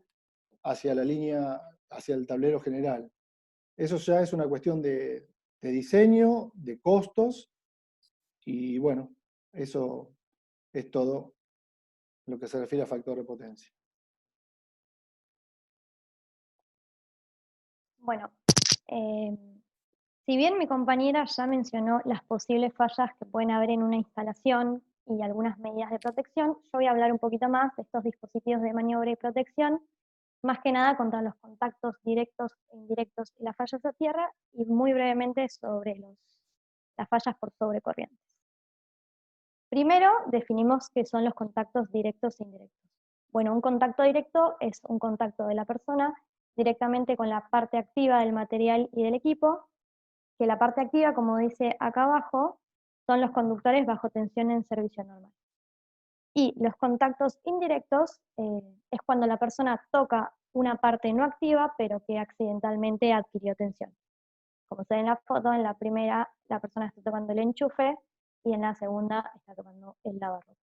hacia la línea, hacia el tablero general. Eso ya es una cuestión de diseño, de costos, y bueno, eso es todo lo que se refiere a factor de potencia. Bueno, si bien mi compañera ya mencionó las posibles fallas que pueden haber en una instalación y algunas medidas de protección, yo voy a hablar un poquito más de estos dispositivos de maniobra y protección, más que nada contra los contactos directos e indirectos y las fallas a tierra, y muy brevemente sobre las fallas por sobrecorrientes. Primero, definimos qué son los contactos directos e indirectos. Bueno, un contacto directo es un contacto de la persona directamente con la parte activa del material y del equipo, que la parte activa, como dice acá abajo, son los conductores bajo tensión en servicio normal. Y los contactos indirectos es cuando la persona toca una parte no activa, pero que accidentalmente adquirió tensión. Como se ve en la foto, en la primera la persona está tocando el enchufe y en la segunda está tocando el lavarropas.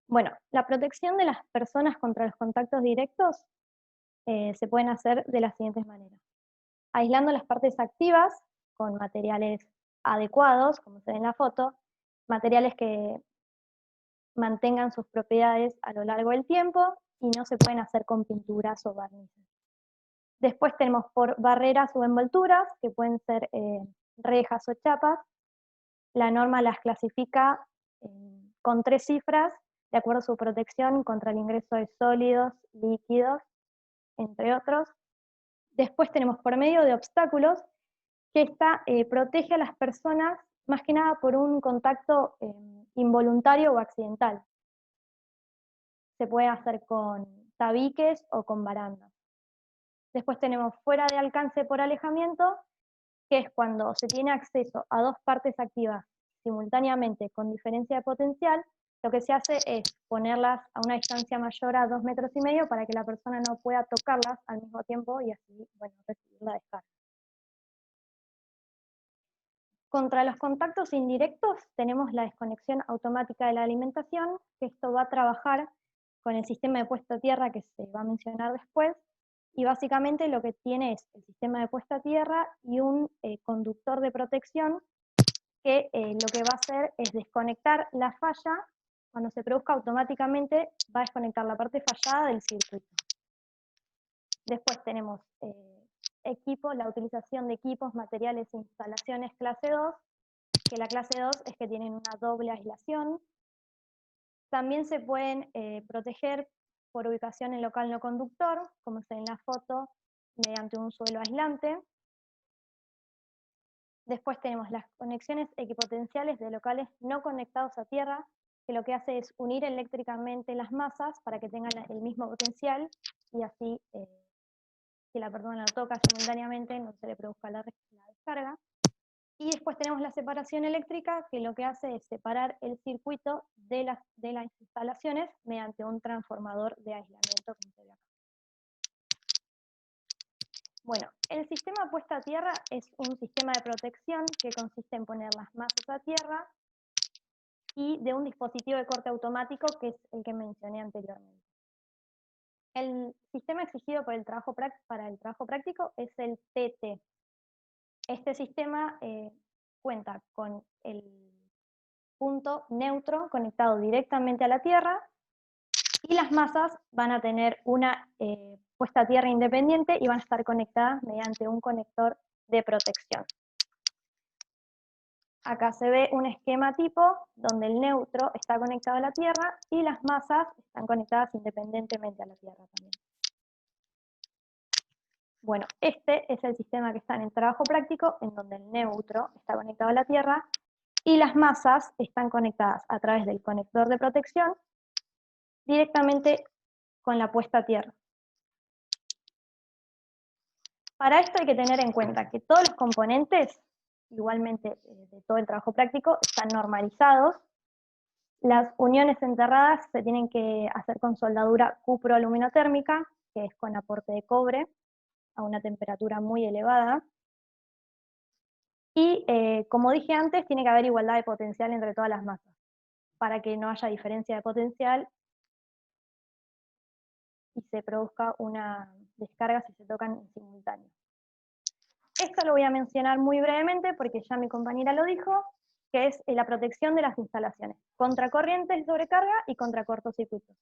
Bueno, la protección de las personas contra los contactos directos se pueden hacer de las siguientes maneras. Aislando las partes activas con materiales adecuados, como se ve en la foto, materiales que mantengan sus propiedades a lo largo del tiempo y no se pueden hacer con pinturas o barnices. Después tenemos por barreras o envolturas, que pueden ser rejas o chapas. La norma las clasifica con 3 cifras, de acuerdo a su protección contra el ingreso de sólidos, líquidos, entre otros. Después tenemos por medio de obstáculos, que esta protege a las personas más que nada por un contacto involuntario o accidental. Se puede hacer con tabiques o con barandas. Después tenemos fuera de alcance por alejamiento, que es cuando se tiene acceso a 2 partes activas simultáneamente con diferencia de potencial. Lo que se hace es ponerlas a una distancia mayor a 2,5 metros para que la persona no pueda tocarlas al mismo tiempo y así, bueno, recibir la descarga. Contra los contactos indirectos tenemos la desconexión automática de la alimentación, que esto va a trabajar con el sistema de puesta a tierra que se va a mencionar después, y básicamente lo que tiene es el sistema de puesta a tierra y un conductor de protección que lo que va a hacer es desconectar la falla. Cuando se produzca automáticamente va a desconectar la parte fallada del circuito. Después tenemos la utilización de equipos, materiales e instalaciones clase 2, que la clase 2 es que tienen una doble aislación. También se pueden proteger por ubicación en local no conductor, como se ve en la foto, mediante un suelo aislante. Después tenemos las conexiones equipotenciales de locales no conectados a tierra, que lo que hace es unir eléctricamente las masas para que tengan el mismo potencial y así, si la persona lo toca simultáneamente, no se le produzca la descarga. Y después tenemos la separación eléctrica, que lo que hace es separar el circuito de las instalaciones mediante un transformador de aislamiento, como se ve acá. Bueno, el sistema puesta a tierra es un sistema de protección que consiste en poner las masas a tierra y de un dispositivo de corte automático, que es el que mencioné anteriormente. El sistema exigido para el trabajo práctico es el TT. Este sistema cuenta con el punto neutro conectado directamente a la tierra Y las masas van a tener una puesta a tierra independiente y van a estar conectadas mediante un conector de protección. Acá se ve un esquema tipo donde el neutro está conectado a la Tierra y las masas están conectadas independientemente a la Tierra también. Bueno, este es el sistema que está en el trabajo práctico, en donde el neutro está conectado a la Tierra y las masas están conectadas a través del conector de protección directamente con la puesta a tierra. Para esto hay que tener en cuenta que todos los componentes, igualmente de todo el trabajo práctico, están normalizados. Las uniones enterradas se tienen que hacer con soldadura cupro-aluminotérmica, que es con aporte de cobre, a una temperatura muy elevada. Y como dije antes, tiene que haber igualdad de potencial entre todas las masas, para que no haya diferencia de potencial y se produzca una descarga si se tocan en simultáneo. Esto lo voy a mencionar muy brevemente porque ya mi compañera lo dijo, que es la protección de las instalaciones, contra corrientes de sobrecarga y contra cortocircuitos.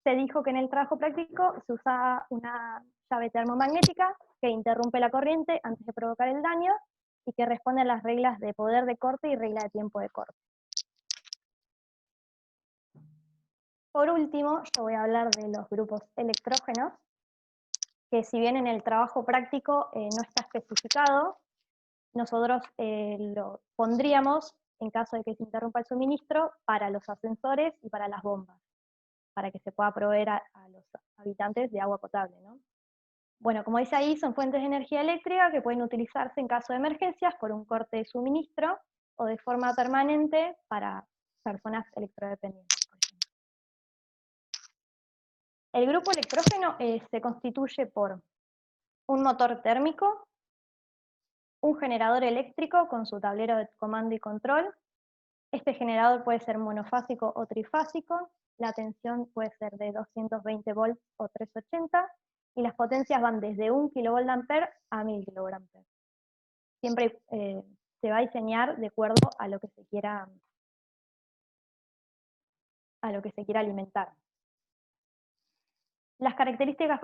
Se dijo que en el trabajo práctico se usaba una llave termomagnética que interrumpe la corriente antes de provocar el daño y que responde a las reglas de poder de corte y regla de tiempo de corte. Por último, yo voy a hablar de los grupos electrógenos, que si bien en el trabajo práctico no está especificado, nosotros lo pondríamos en caso de que se interrumpa el suministro para los ascensores y para las bombas, para que se pueda proveer a los habitantes de agua potable, ¿no? Bueno, como dice ahí, son fuentes de energía eléctrica que pueden utilizarse en caso de emergencias por un corte de suministro o de forma permanente para personas electrodependientes, por ejemplo. El grupo electrógeno se constituye por un motor térmico, un generador eléctrico con su tablero de comando y control. Este generador puede ser monofásico o trifásico, la tensión puede ser de 220 volts o 380, y las potencias van desde 1 kVA a 1000 kVA. Siempre se va a diseñar de acuerdo a lo que se quiera alimentar. Las características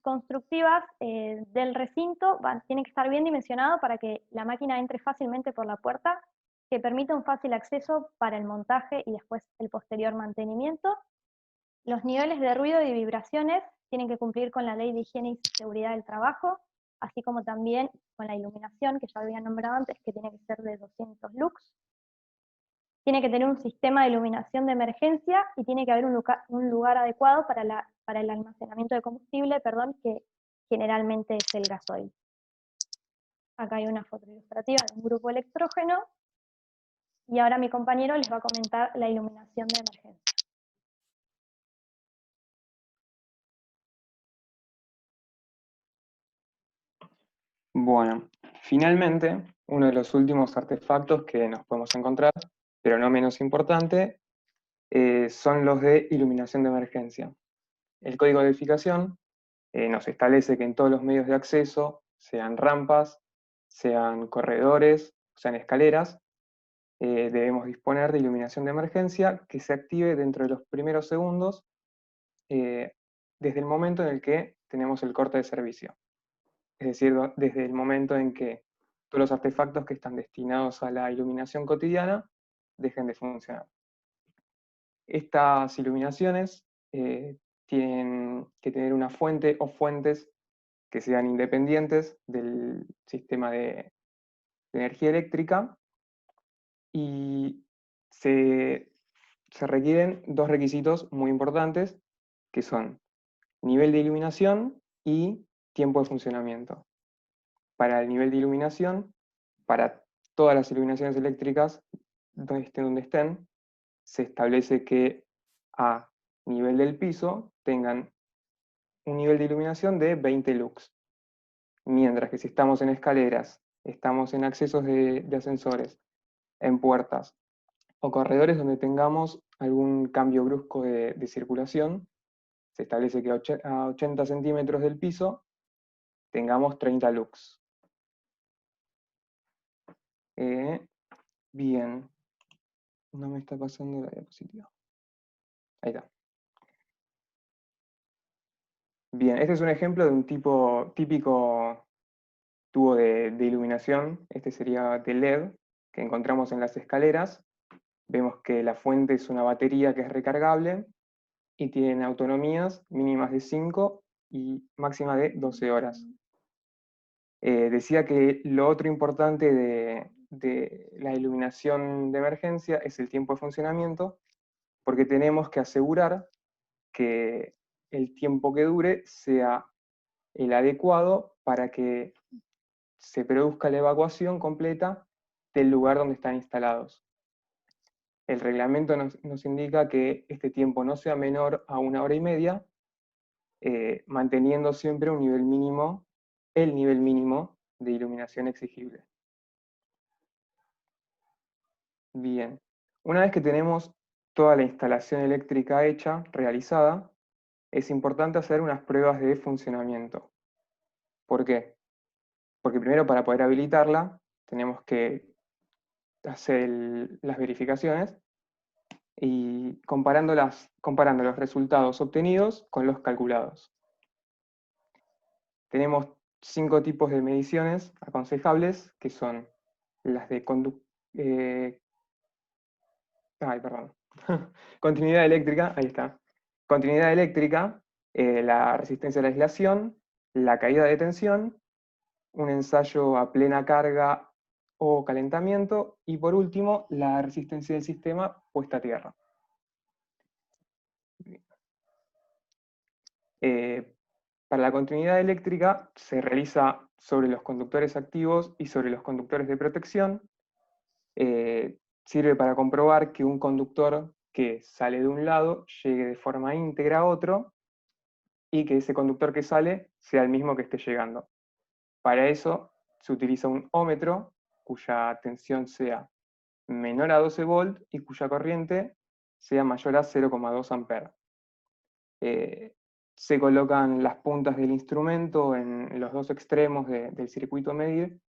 constructivas del recinto tienen que estar bien dimensionado para que la máquina entre fácilmente por la puerta, que permita un fácil acceso para el montaje y después el posterior mantenimiento. Los niveles de ruido y vibraciones tienen que cumplir con la ley de higiene y seguridad del trabajo, así como también con la iluminación, que ya había nombrado antes, que tiene que ser de 200 lux. Tiene que tener un sistema de iluminación de emergencia y tiene que haber un lugar adecuado para el almacenamiento de combustible, que generalmente es el gasoil. Acá hay una foto ilustrativa de un grupo electrógeno, y ahora mi compañero les va a comentar la iluminación de emergencia. Bueno, finalmente, uno de los últimos artefactos que nos podemos encontrar, pero no menos importante, son los de iluminación de emergencia. El código de edificación nos establece que en todos los medios de acceso, sean rampas, sean corredores, sean escaleras, debemos disponer de iluminación de emergencia que se active dentro de los primeros segundos desde el momento en el que tenemos el corte de servicio. Es decir, desde el momento en que todos los artefactos que están destinados a la iluminación cotidiana dejen de funcionar. Estas iluminaciones tienen que tener una fuente o fuentes que sean independientes del sistema de energía eléctrica, y se requieren dos requisitos muy importantes, que son nivel de iluminación y tiempo de funcionamiento. Para el nivel de iluminación, para todas las iluminaciones eléctricas, donde estén, se establece que a nivel del piso tengan un nivel de iluminación de 20 lux. Mientras que si estamos en escaleras, estamos en accesos de ascensores, en puertas o corredores donde tengamos algún cambio brusco de circulación, se establece que a 80 centímetros del piso tengamos 30 lux. Bien, no me está pasando la diapositiva. Ahí está. Bien, este es un ejemplo de un típico tubo de iluminación. Este sería de LED, que encontramos en las escaleras. Vemos que la fuente es una batería que es recargable y tiene autonomías mínimas de 5 y máxima de 12 horas. Decía que lo otro importante de la iluminación de emergencia es el tiempo de funcionamiento, porque tenemos que asegurar que el tiempo que dure sea el adecuado para que se produzca la evacuación completa del lugar donde están instalados. El reglamento nos indica que este tiempo no sea menor a 1 hora y media, manteniendo siempre un nivel mínimo, el nivel mínimo de iluminación exigible. Bien, una vez que tenemos toda la instalación eléctrica hecha, realizada, es importante hacer unas pruebas de funcionamiento. ¿Por qué? Porque primero, para poder habilitarla, tenemos que hacer las verificaciones y comparando los resultados obtenidos con los calculados. Tenemos 5 tipos de mediciones aconsejables, que son las de continuidad eléctrica, ahí está. Continuidad eléctrica, la resistencia a la aislación, la caída de tensión, un ensayo a plena carga o calentamiento, y por último, la resistencia del sistema puesta a tierra. Para la continuidad eléctrica se realiza sobre los conductores activos y sobre los conductores de protección. Sirve para comprobar que un conductor que sale de un lado llegue de forma íntegra a otro, y que ese conductor que sale sea el mismo que esté llegando. Para eso se utiliza un ómetro cuya tensión sea menor a 12 volt y cuya corriente sea mayor a 0,2 amperes. Se colocan las puntas del instrumento en los dos extremos del circuito a medir,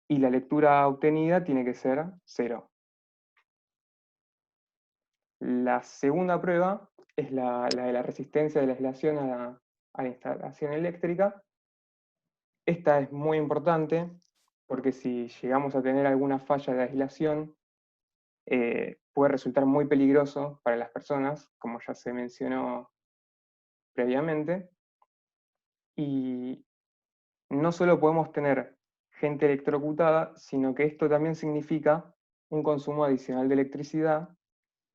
y la lectura obtenida tiene que ser 0. La segunda prueba es la de la resistencia de la aislación a la instalación eléctrica. Esta es muy importante porque si llegamos a tener alguna falla de aislación, puede resultar muy peligroso para las personas, como ya se mencionó previamente. Y no solo podemos tener gente electrocutada, sino que esto también significa un consumo adicional de electricidad,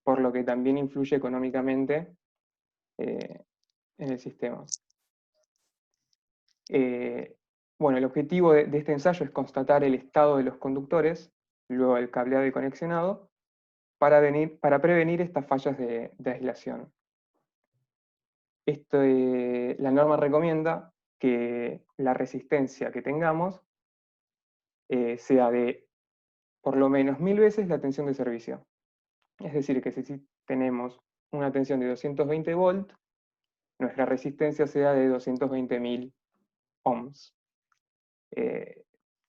por lo que también influye económicamente en el sistema. Bueno, el objetivo de este ensayo es constatar el estado de los conductores, luego el cableado y conexionado, para prevenir estas fallas de aislación. La norma recomienda que la resistencia que tengamos sea de por lo menos 1000 veces la tensión de servicio. Es decir, que si tenemos una tensión de 220 volts, nuestra resistencia sea de 220.000 ohms.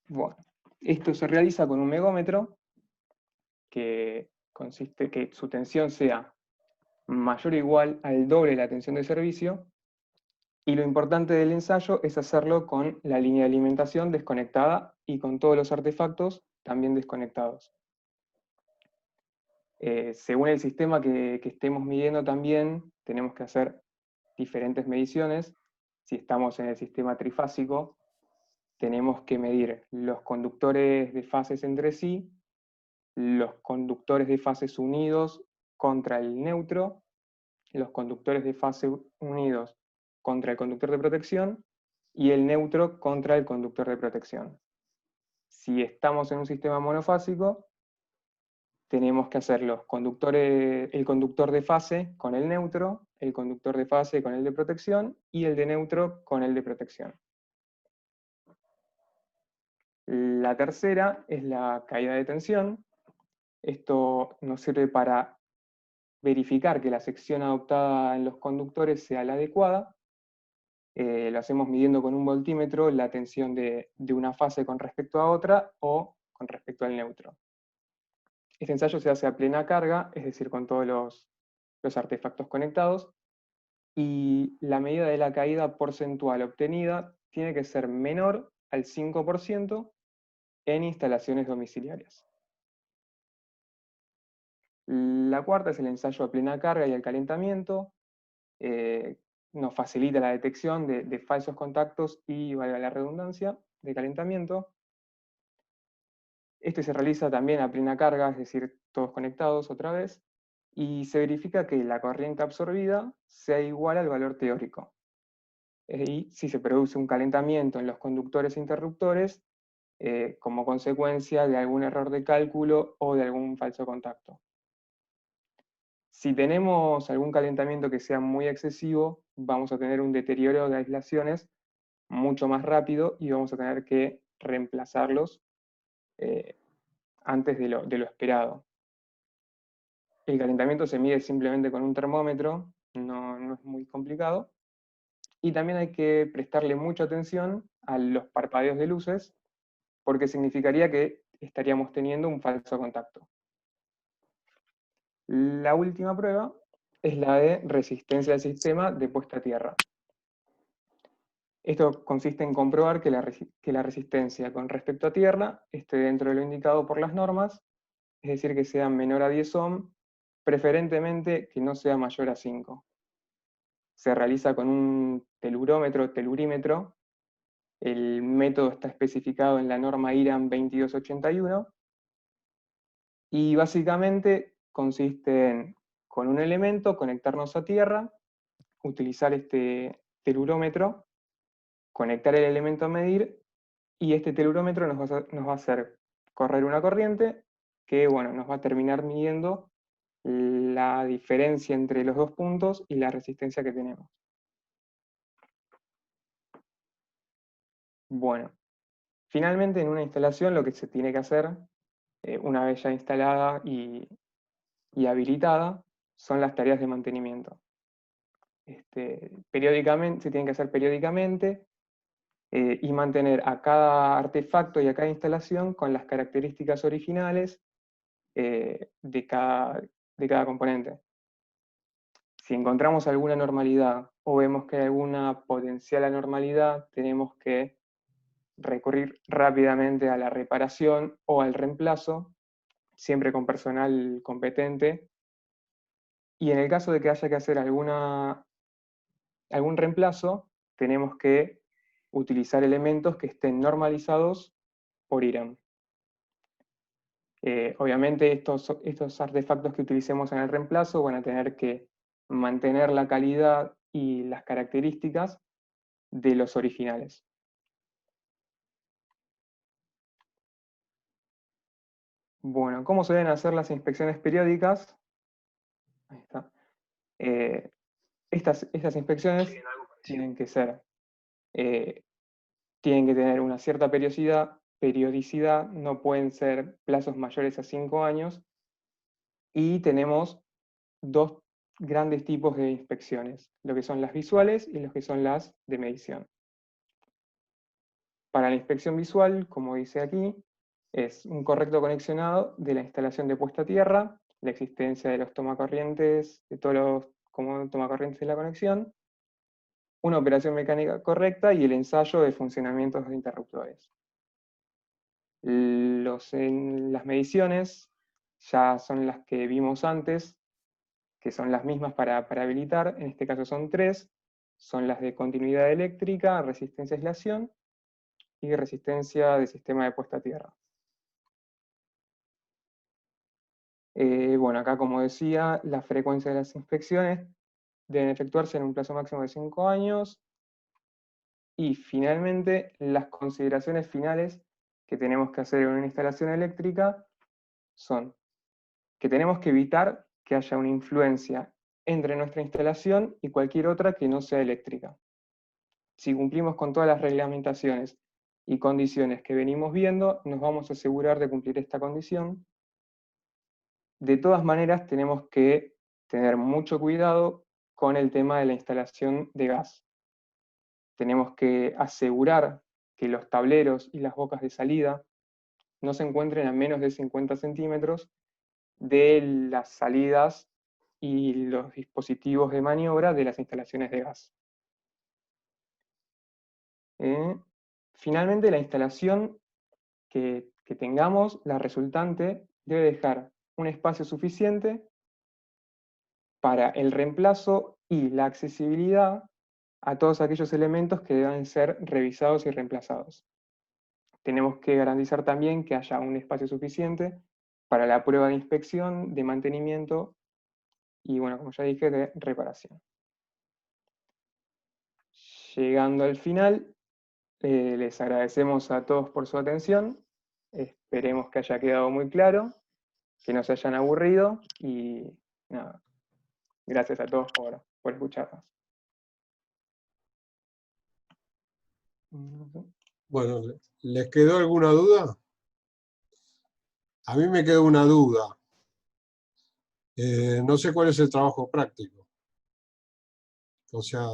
Bueno, esto se realiza con un megómetro que consiste que su tensión sea mayor o igual al doble de la tensión de servicio, y lo importante del ensayo es hacerlo con la línea de alimentación desconectada y con todos los artefactos también desconectados. Según el sistema que estemos midiendo también, tenemos que hacer diferentes mediciones. Si estamos en el sistema trifásico, tenemos que medir los conductores de fases entre sí, los conductores de fases unidos contra el neutro, los conductores de fase unidos contra el conductor de protección, y el neutro contra el conductor de protección. Si estamos en un sistema monofásico, tenemos que hacer el conductor de fase con el neutro, el conductor de fase con el de protección, y el de neutro con el de protección. La tercera es la caída de tensión. Esto nos sirve para verificar que la sección adoptada en los conductores sea la adecuada. Lo hacemos midiendo con un voltímetro la tensión de una fase con respecto a otra o con respecto al neutro. Este ensayo se hace a plena carga, es decir, con todos los artefactos conectados, y la medida de la caída porcentual obtenida tiene que ser menor al 5% en instalaciones domiciliarias. La cuarta es el ensayo a plena carga y el calentamiento. Nos facilita la detección de falsos contactos y, valga la redundancia, de calentamiento. Este se realiza también a plena carga, es decir, todos conectados otra vez, y se verifica que la corriente absorbida sea igual al valor teórico. Y si se produce un calentamiento en los conductores e interruptores, como consecuencia de algún error de cálculo o de algún falso contacto. Si tenemos algún calentamiento que sea muy excesivo, vamos a tener un deterioro de aislaciones mucho más rápido y vamos a tener que reemplazarlos antes de lo esperado. El calentamiento se mide simplemente con un termómetro, no es muy complicado. Y también hay que prestarle mucha atención a los parpadeos de luces, porque significaría que estaríamos teniendo un falso contacto. La última prueba es la de resistencia del sistema de puesta a tierra. Esto consiste en comprobar que la resistencia con respecto a tierra esté dentro de lo indicado por las normas, es decir, que sea menor a 10 ohm, preferentemente que no sea mayor a 5. Se realiza con un telurímetro. El método está especificado en la norma IRAM 2281, y básicamente consiste en, con un elemento, conectarnos a tierra, utilizar este telurómetro, conectar el elemento a medir, y este telurómetro nos va a hacer correr una corriente que, bueno, nos va a terminar midiendo la diferencia entre los dos puntos y la resistencia que tenemos. Bueno, finalmente en una instalación lo que se tiene que hacer, una vez ya instalada y habilitada, son las tareas de mantenimiento. Periódicamente, se tienen que hacer periódicamente, y mantener a cada artefacto y a cada instalación con las características originales de cada componente. Si encontramos alguna anormalidad o vemos que hay alguna potencial anormalidad, tenemos que recurrir rápidamente a la reparación o al reemplazo, siempre con personal competente. Y en el caso de que haya que hacer algún reemplazo, tenemos que utilizar elementos que estén normalizados por IRAM. Obviamente estos artefactos que utilicemos en el reemplazo van a tener que mantener la calidad y las características de los originales. Bueno, ¿cómo se deben hacer las inspecciones periódicas? Ahí está. Estas inspecciones tienen que tener una cierta periodicidad, no pueden ser plazos mayores a 5 años, y tenemos dos grandes tipos de inspecciones, lo que son las visuales y lo que son las de medición. Para la inspección visual, como dice aquí, es un correcto conexionado de la instalación de puesta a tierra, la existencia de los tomacorrientes, de todos los tomacorrientes de la conexión, una operación mecánica correcta y el ensayo de funcionamientos de interruptores. Las mediciones ya son las que vimos antes, que son las mismas para habilitar, en este caso son 3, son las de continuidad eléctrica, resistencia a aislación y resistencia de sistema de puesta a tierra. Bueno, acá como decía, la frecuencia de las inspecciones deben efectuarse en un plazo máximo de 5 años, y finalmente las consideraciones finales que tenemos que hacer en una instalación eléctrica son que tenemos que evitar que haya una influencia entre nuestra instalación y cualquier otra que no sea eléctrica. Si cumplimos con todas las reglamentaciones y condiciones que venimos viendo, nos vamos a asegurar de cumplir esta condición. De todas maneras, tenemos que tener mucho cuidado con el tema de la instalación de gas. Tenemos que asegurar que los tableros y las bocas de salida no se encuentren a menos de 50 centímetros de las salidas y los dispositivos de maniobra de las instalaciones de gas. Finalmente, la instalación que tengamos, la resultante, debe dejar un espacio suficiente para el reemplazo y la accesibilidad a todos aquellos elementos que deban ser revisados y reemplazados. Tenemos que garantizar también que haya un espacio suficiente para la prueba de inspección, de mantenimiento y, bueno, como ya dije, de reparación. Llegando al final, les agradecemos a todos por su atención. Esperemos que haya quedado muy claro, que no se hayan aburrido y nada. Gracias a todos por escucharnos. Bueno, ¿les quedó alguna duda? A mí me quedó una duda. No sé cuál es el trabajo práctico. O sea,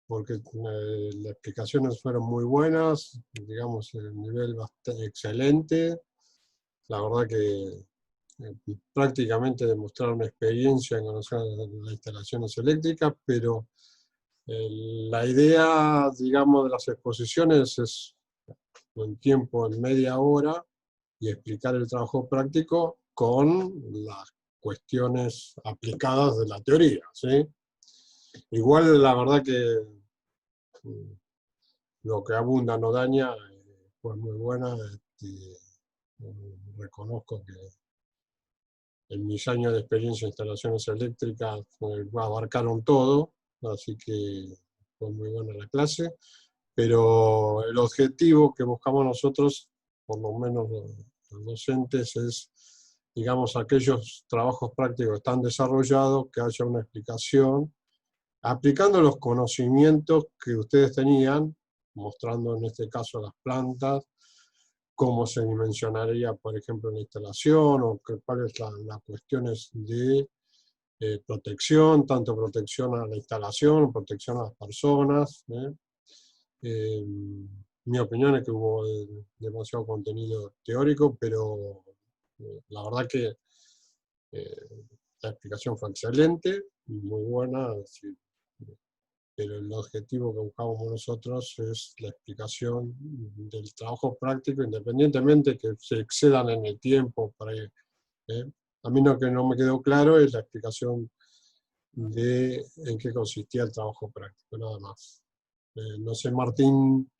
porque las explicaciones fueron muy buenas, digamos, el nivel bastante excelente. La verdad que prácticamente demostraron experiencia en conocer las instalaciones eléctricas, pero la idea, digamos, de las exposiciones es en tiempo, en media hora, y explicar el trabajo práctico con las cuestiones aplicadas de la teoría, ¿sí? Igual, la verdad que lo que abunda no daña, fue muy buena. Reconozco que en mis años de experiencia en instalaciones eléctricas abarcaron todo, así que fue muy buena la clase, pero el objetivo que buscamos nosotros, por lo menos los docentes, es, digamos, aquellos trabajos prácticos que están desarrollados, que haya una explicación, aplicando los conocimientos que ustedes tenían, mostrando en este caso las plantas, cómo se dimensionaría, por ejemplo, la instalación, o cuáles las cuestiones de protección, tanto protección a la instalación, protección a las personas. Mi opinión es que hubo demasiado contenido teórico, pero la verdad que la explicación fue excelente, muy buena, pero el objetivo que buscamos nosotros es la explicación del trabajo práctico, independientemente que se excedan en el tiempo. A mí lo que no me quedó claro es la explicación de en qué consistía el trabajo práctico, nada más. No sé, Martín.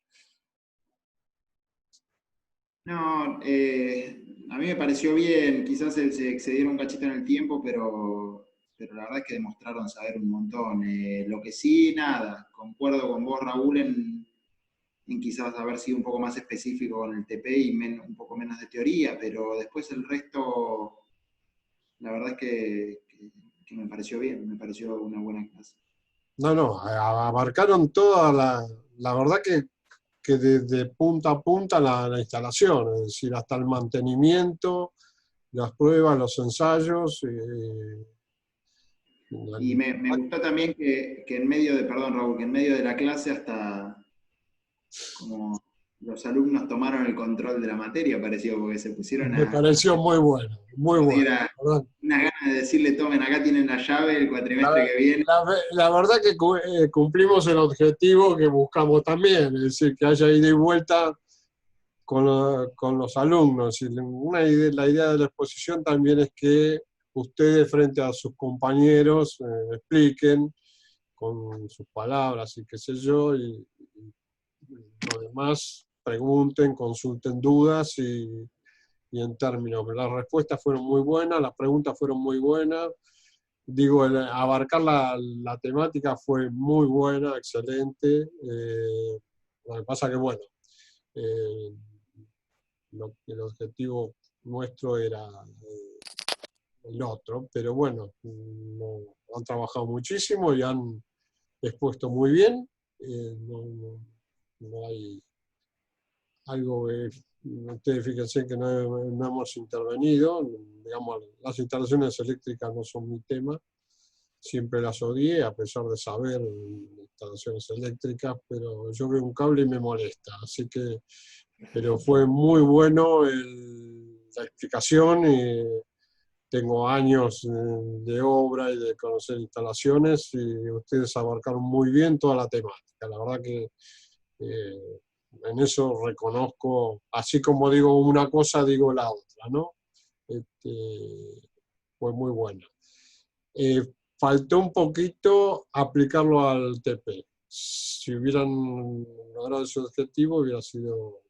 No, a mí me pareció bien, quizás se excedieron un cachito en el tiempo, pero la verdad es que demostraron saber un montón. Lo que sí, nada, concuerdo con vos, Raúl, en quizás haber sido un poco más específico con el TP y un poco menos de teoría, pero después el resto, la verdad es que me pareció bien, me pareció una buena clase. No, abarcaron toda la verdad que desde punta a punta la instalación, es decir, hasta el mantenimiento, las pruebas, los ensayos. Y me gustó también que en medio de, perdón Raúl, que en medio de la clase hasta como los alumnos tomaron el control de la materia, pareció, porque se pusieron a... Me pareció muy bueno, muy bueno. Unas ganas de decirle, tomen, acá tienen la llave el cuatrimestre que viene. La verdad que cumplimos el objetivo que buscamos también, es decir, que haya ida y vuelta con los alumnos. Y la idea de la exposición también es que ustedes frente a sus compañeros expliquen con sus palabras y qué sé yo, y lo demás pregunten, consulten dudas y en términos. Las respuestas fueron muy buenas, las preguntas fueron muy buenas. Digo, abarcar la temática fue muy buena, excelente. Lo que pasa que, bueno, el objetivo nuestro era el otro, pero bueno, han trabajado muchísimo y han expuesto muy bien. No hay algo que ustedes fíjense que no hemos intervenido. Digamos, las instalaciones eléctricas no son mi tema, siempre las odié a pesar de saber instalaciones eléctricas, pero yo veo un cable y me molesta, así que, pero fue muy bueno la explicación, tengo años de obra y de conocer instalaciones, y ustedes abarcaron muy bien toda la temática. La verdad que en eso reconozco, así como digo una cosa, digo la otra, ¿no? Fue muy buena. Faltó un poquito aplicarlo al TP. Si hubieran logrado ese objetivo, hubiera sido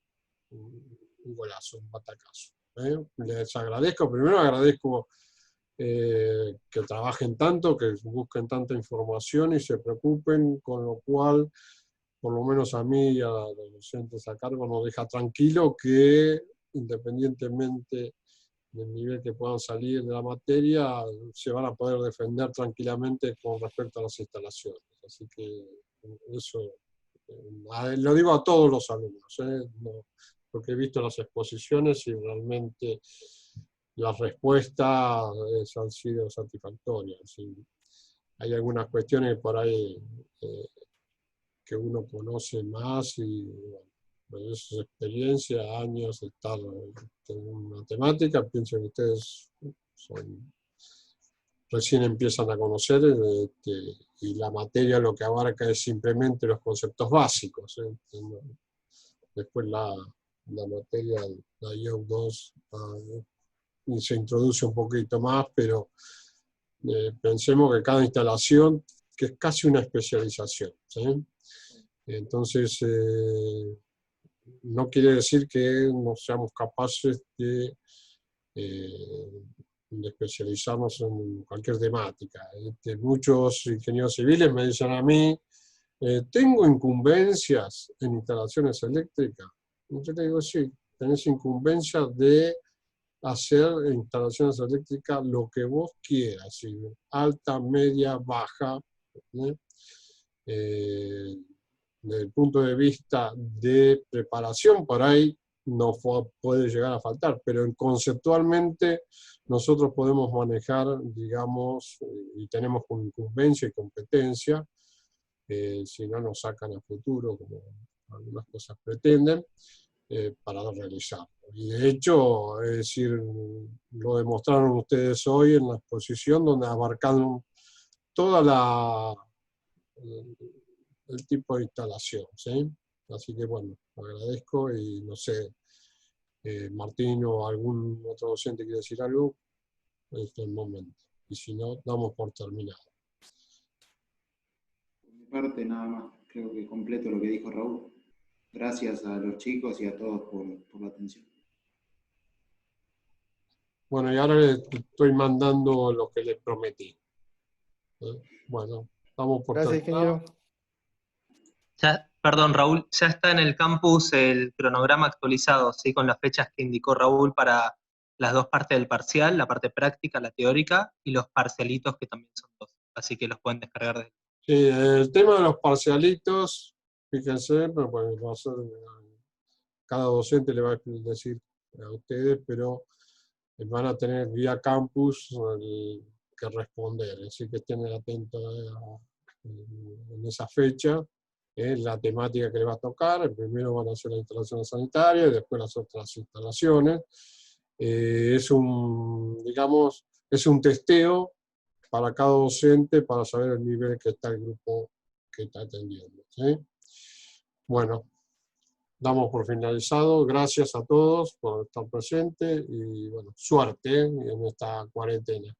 un golazo, un batacazo. Les agradezco, primero agradezco que trabajen tanto, que busquen tanta información y se preocupen, con lo cual, por lo menos a mí y a los docentes a cargo, nos deja tranquilo que, independientemente del nivel que puedan salir de la materia, se van a poder defender tranquilamente con respecto a las instalaciones. Así que eso lo digo a todos los alumnos, no, porque he visto las exposiciones y realmente las respuestas han sido satisfactorias. ¿Sí? Hay algunas cuestiones por ahí que uno conoce más y bueno, eso es experiencia, años de estar en una temática. Pienso que ustedes recién empiezan a conocer y la materia lo que abarca es simplemente los conceptos básicos. Después la materia, la IEU 2, se introduce un poquito más, pero pensemos que cada instalación, que es casi una especialización, ¿sí? Entonces, no quiere decir que no seamos capaces de especializarnos en cualquier temática. Muchos ingenieros civiles me dicen a mí, ¿tengo incumbencias en instalaciones eléctricas? Y yo le digo, sí, tenés incumbencia de hacer instalaciones eléctricas lo que vos quieras, ¿sí? Alta, media, baja. Desde el punto de vista de preparación, por ahí no puede llegar a faltar, pero conceptualmente nosotros podemos manejar, digamos, y tenemos con incumbencia y competencia, si no nos sacan a futuro, como algunas cosas pretenden, para realizarlo. Y de hecho, es decir, lo demostraron ustedes hoy en la exposición, donde abarcaron toda el tipo de instalación, ¿sí? Así que bueno, agradezco y no sé, Martín o algún otro docente quiere decir algo, este es el momento. Y si no, damos por terminado. Por mi parte, nada más. Creo que completo lo que dijo Raúl. Gracias a los chicos y a todos por la atención. Bueno, y ahora les estoy mandando lo que les prometí. Bueno, estamos por Gracias, terminado. ingeniero. Ya, perdón, Raúl, ya está en el campus el cronograma actualizado, ¿sí? Con las fechas que indicó Raúl para las dos partes del parcial, la parte práctica, la teórica, y los parcialitos que también son dos. Así que los pueden descargar de... Sí, el tema de los parcialitos, fíjense, pero bueno, va a ser, cada docente le va a decir a ustedes, pero van a tener vía campus que responder, así que estén atentos en esa fecha. La temática que le va a tocar, primero van a ser las instalaciones sanitarias, después las otras instalaciones. Es digamos, es un testeo para cada docente para saber el nivel que está el grupo que está atendiendo, ¿sí? Bueno, damos por finalizado. Gracias a todos por estar presentes y bueno, suerte en esta cuarentena.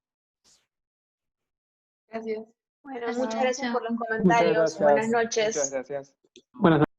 Gracias. Bueno, muchas gracias por los Muchas comentarios. gracias. Buenas noches. Muchas gracias. Buenas noches.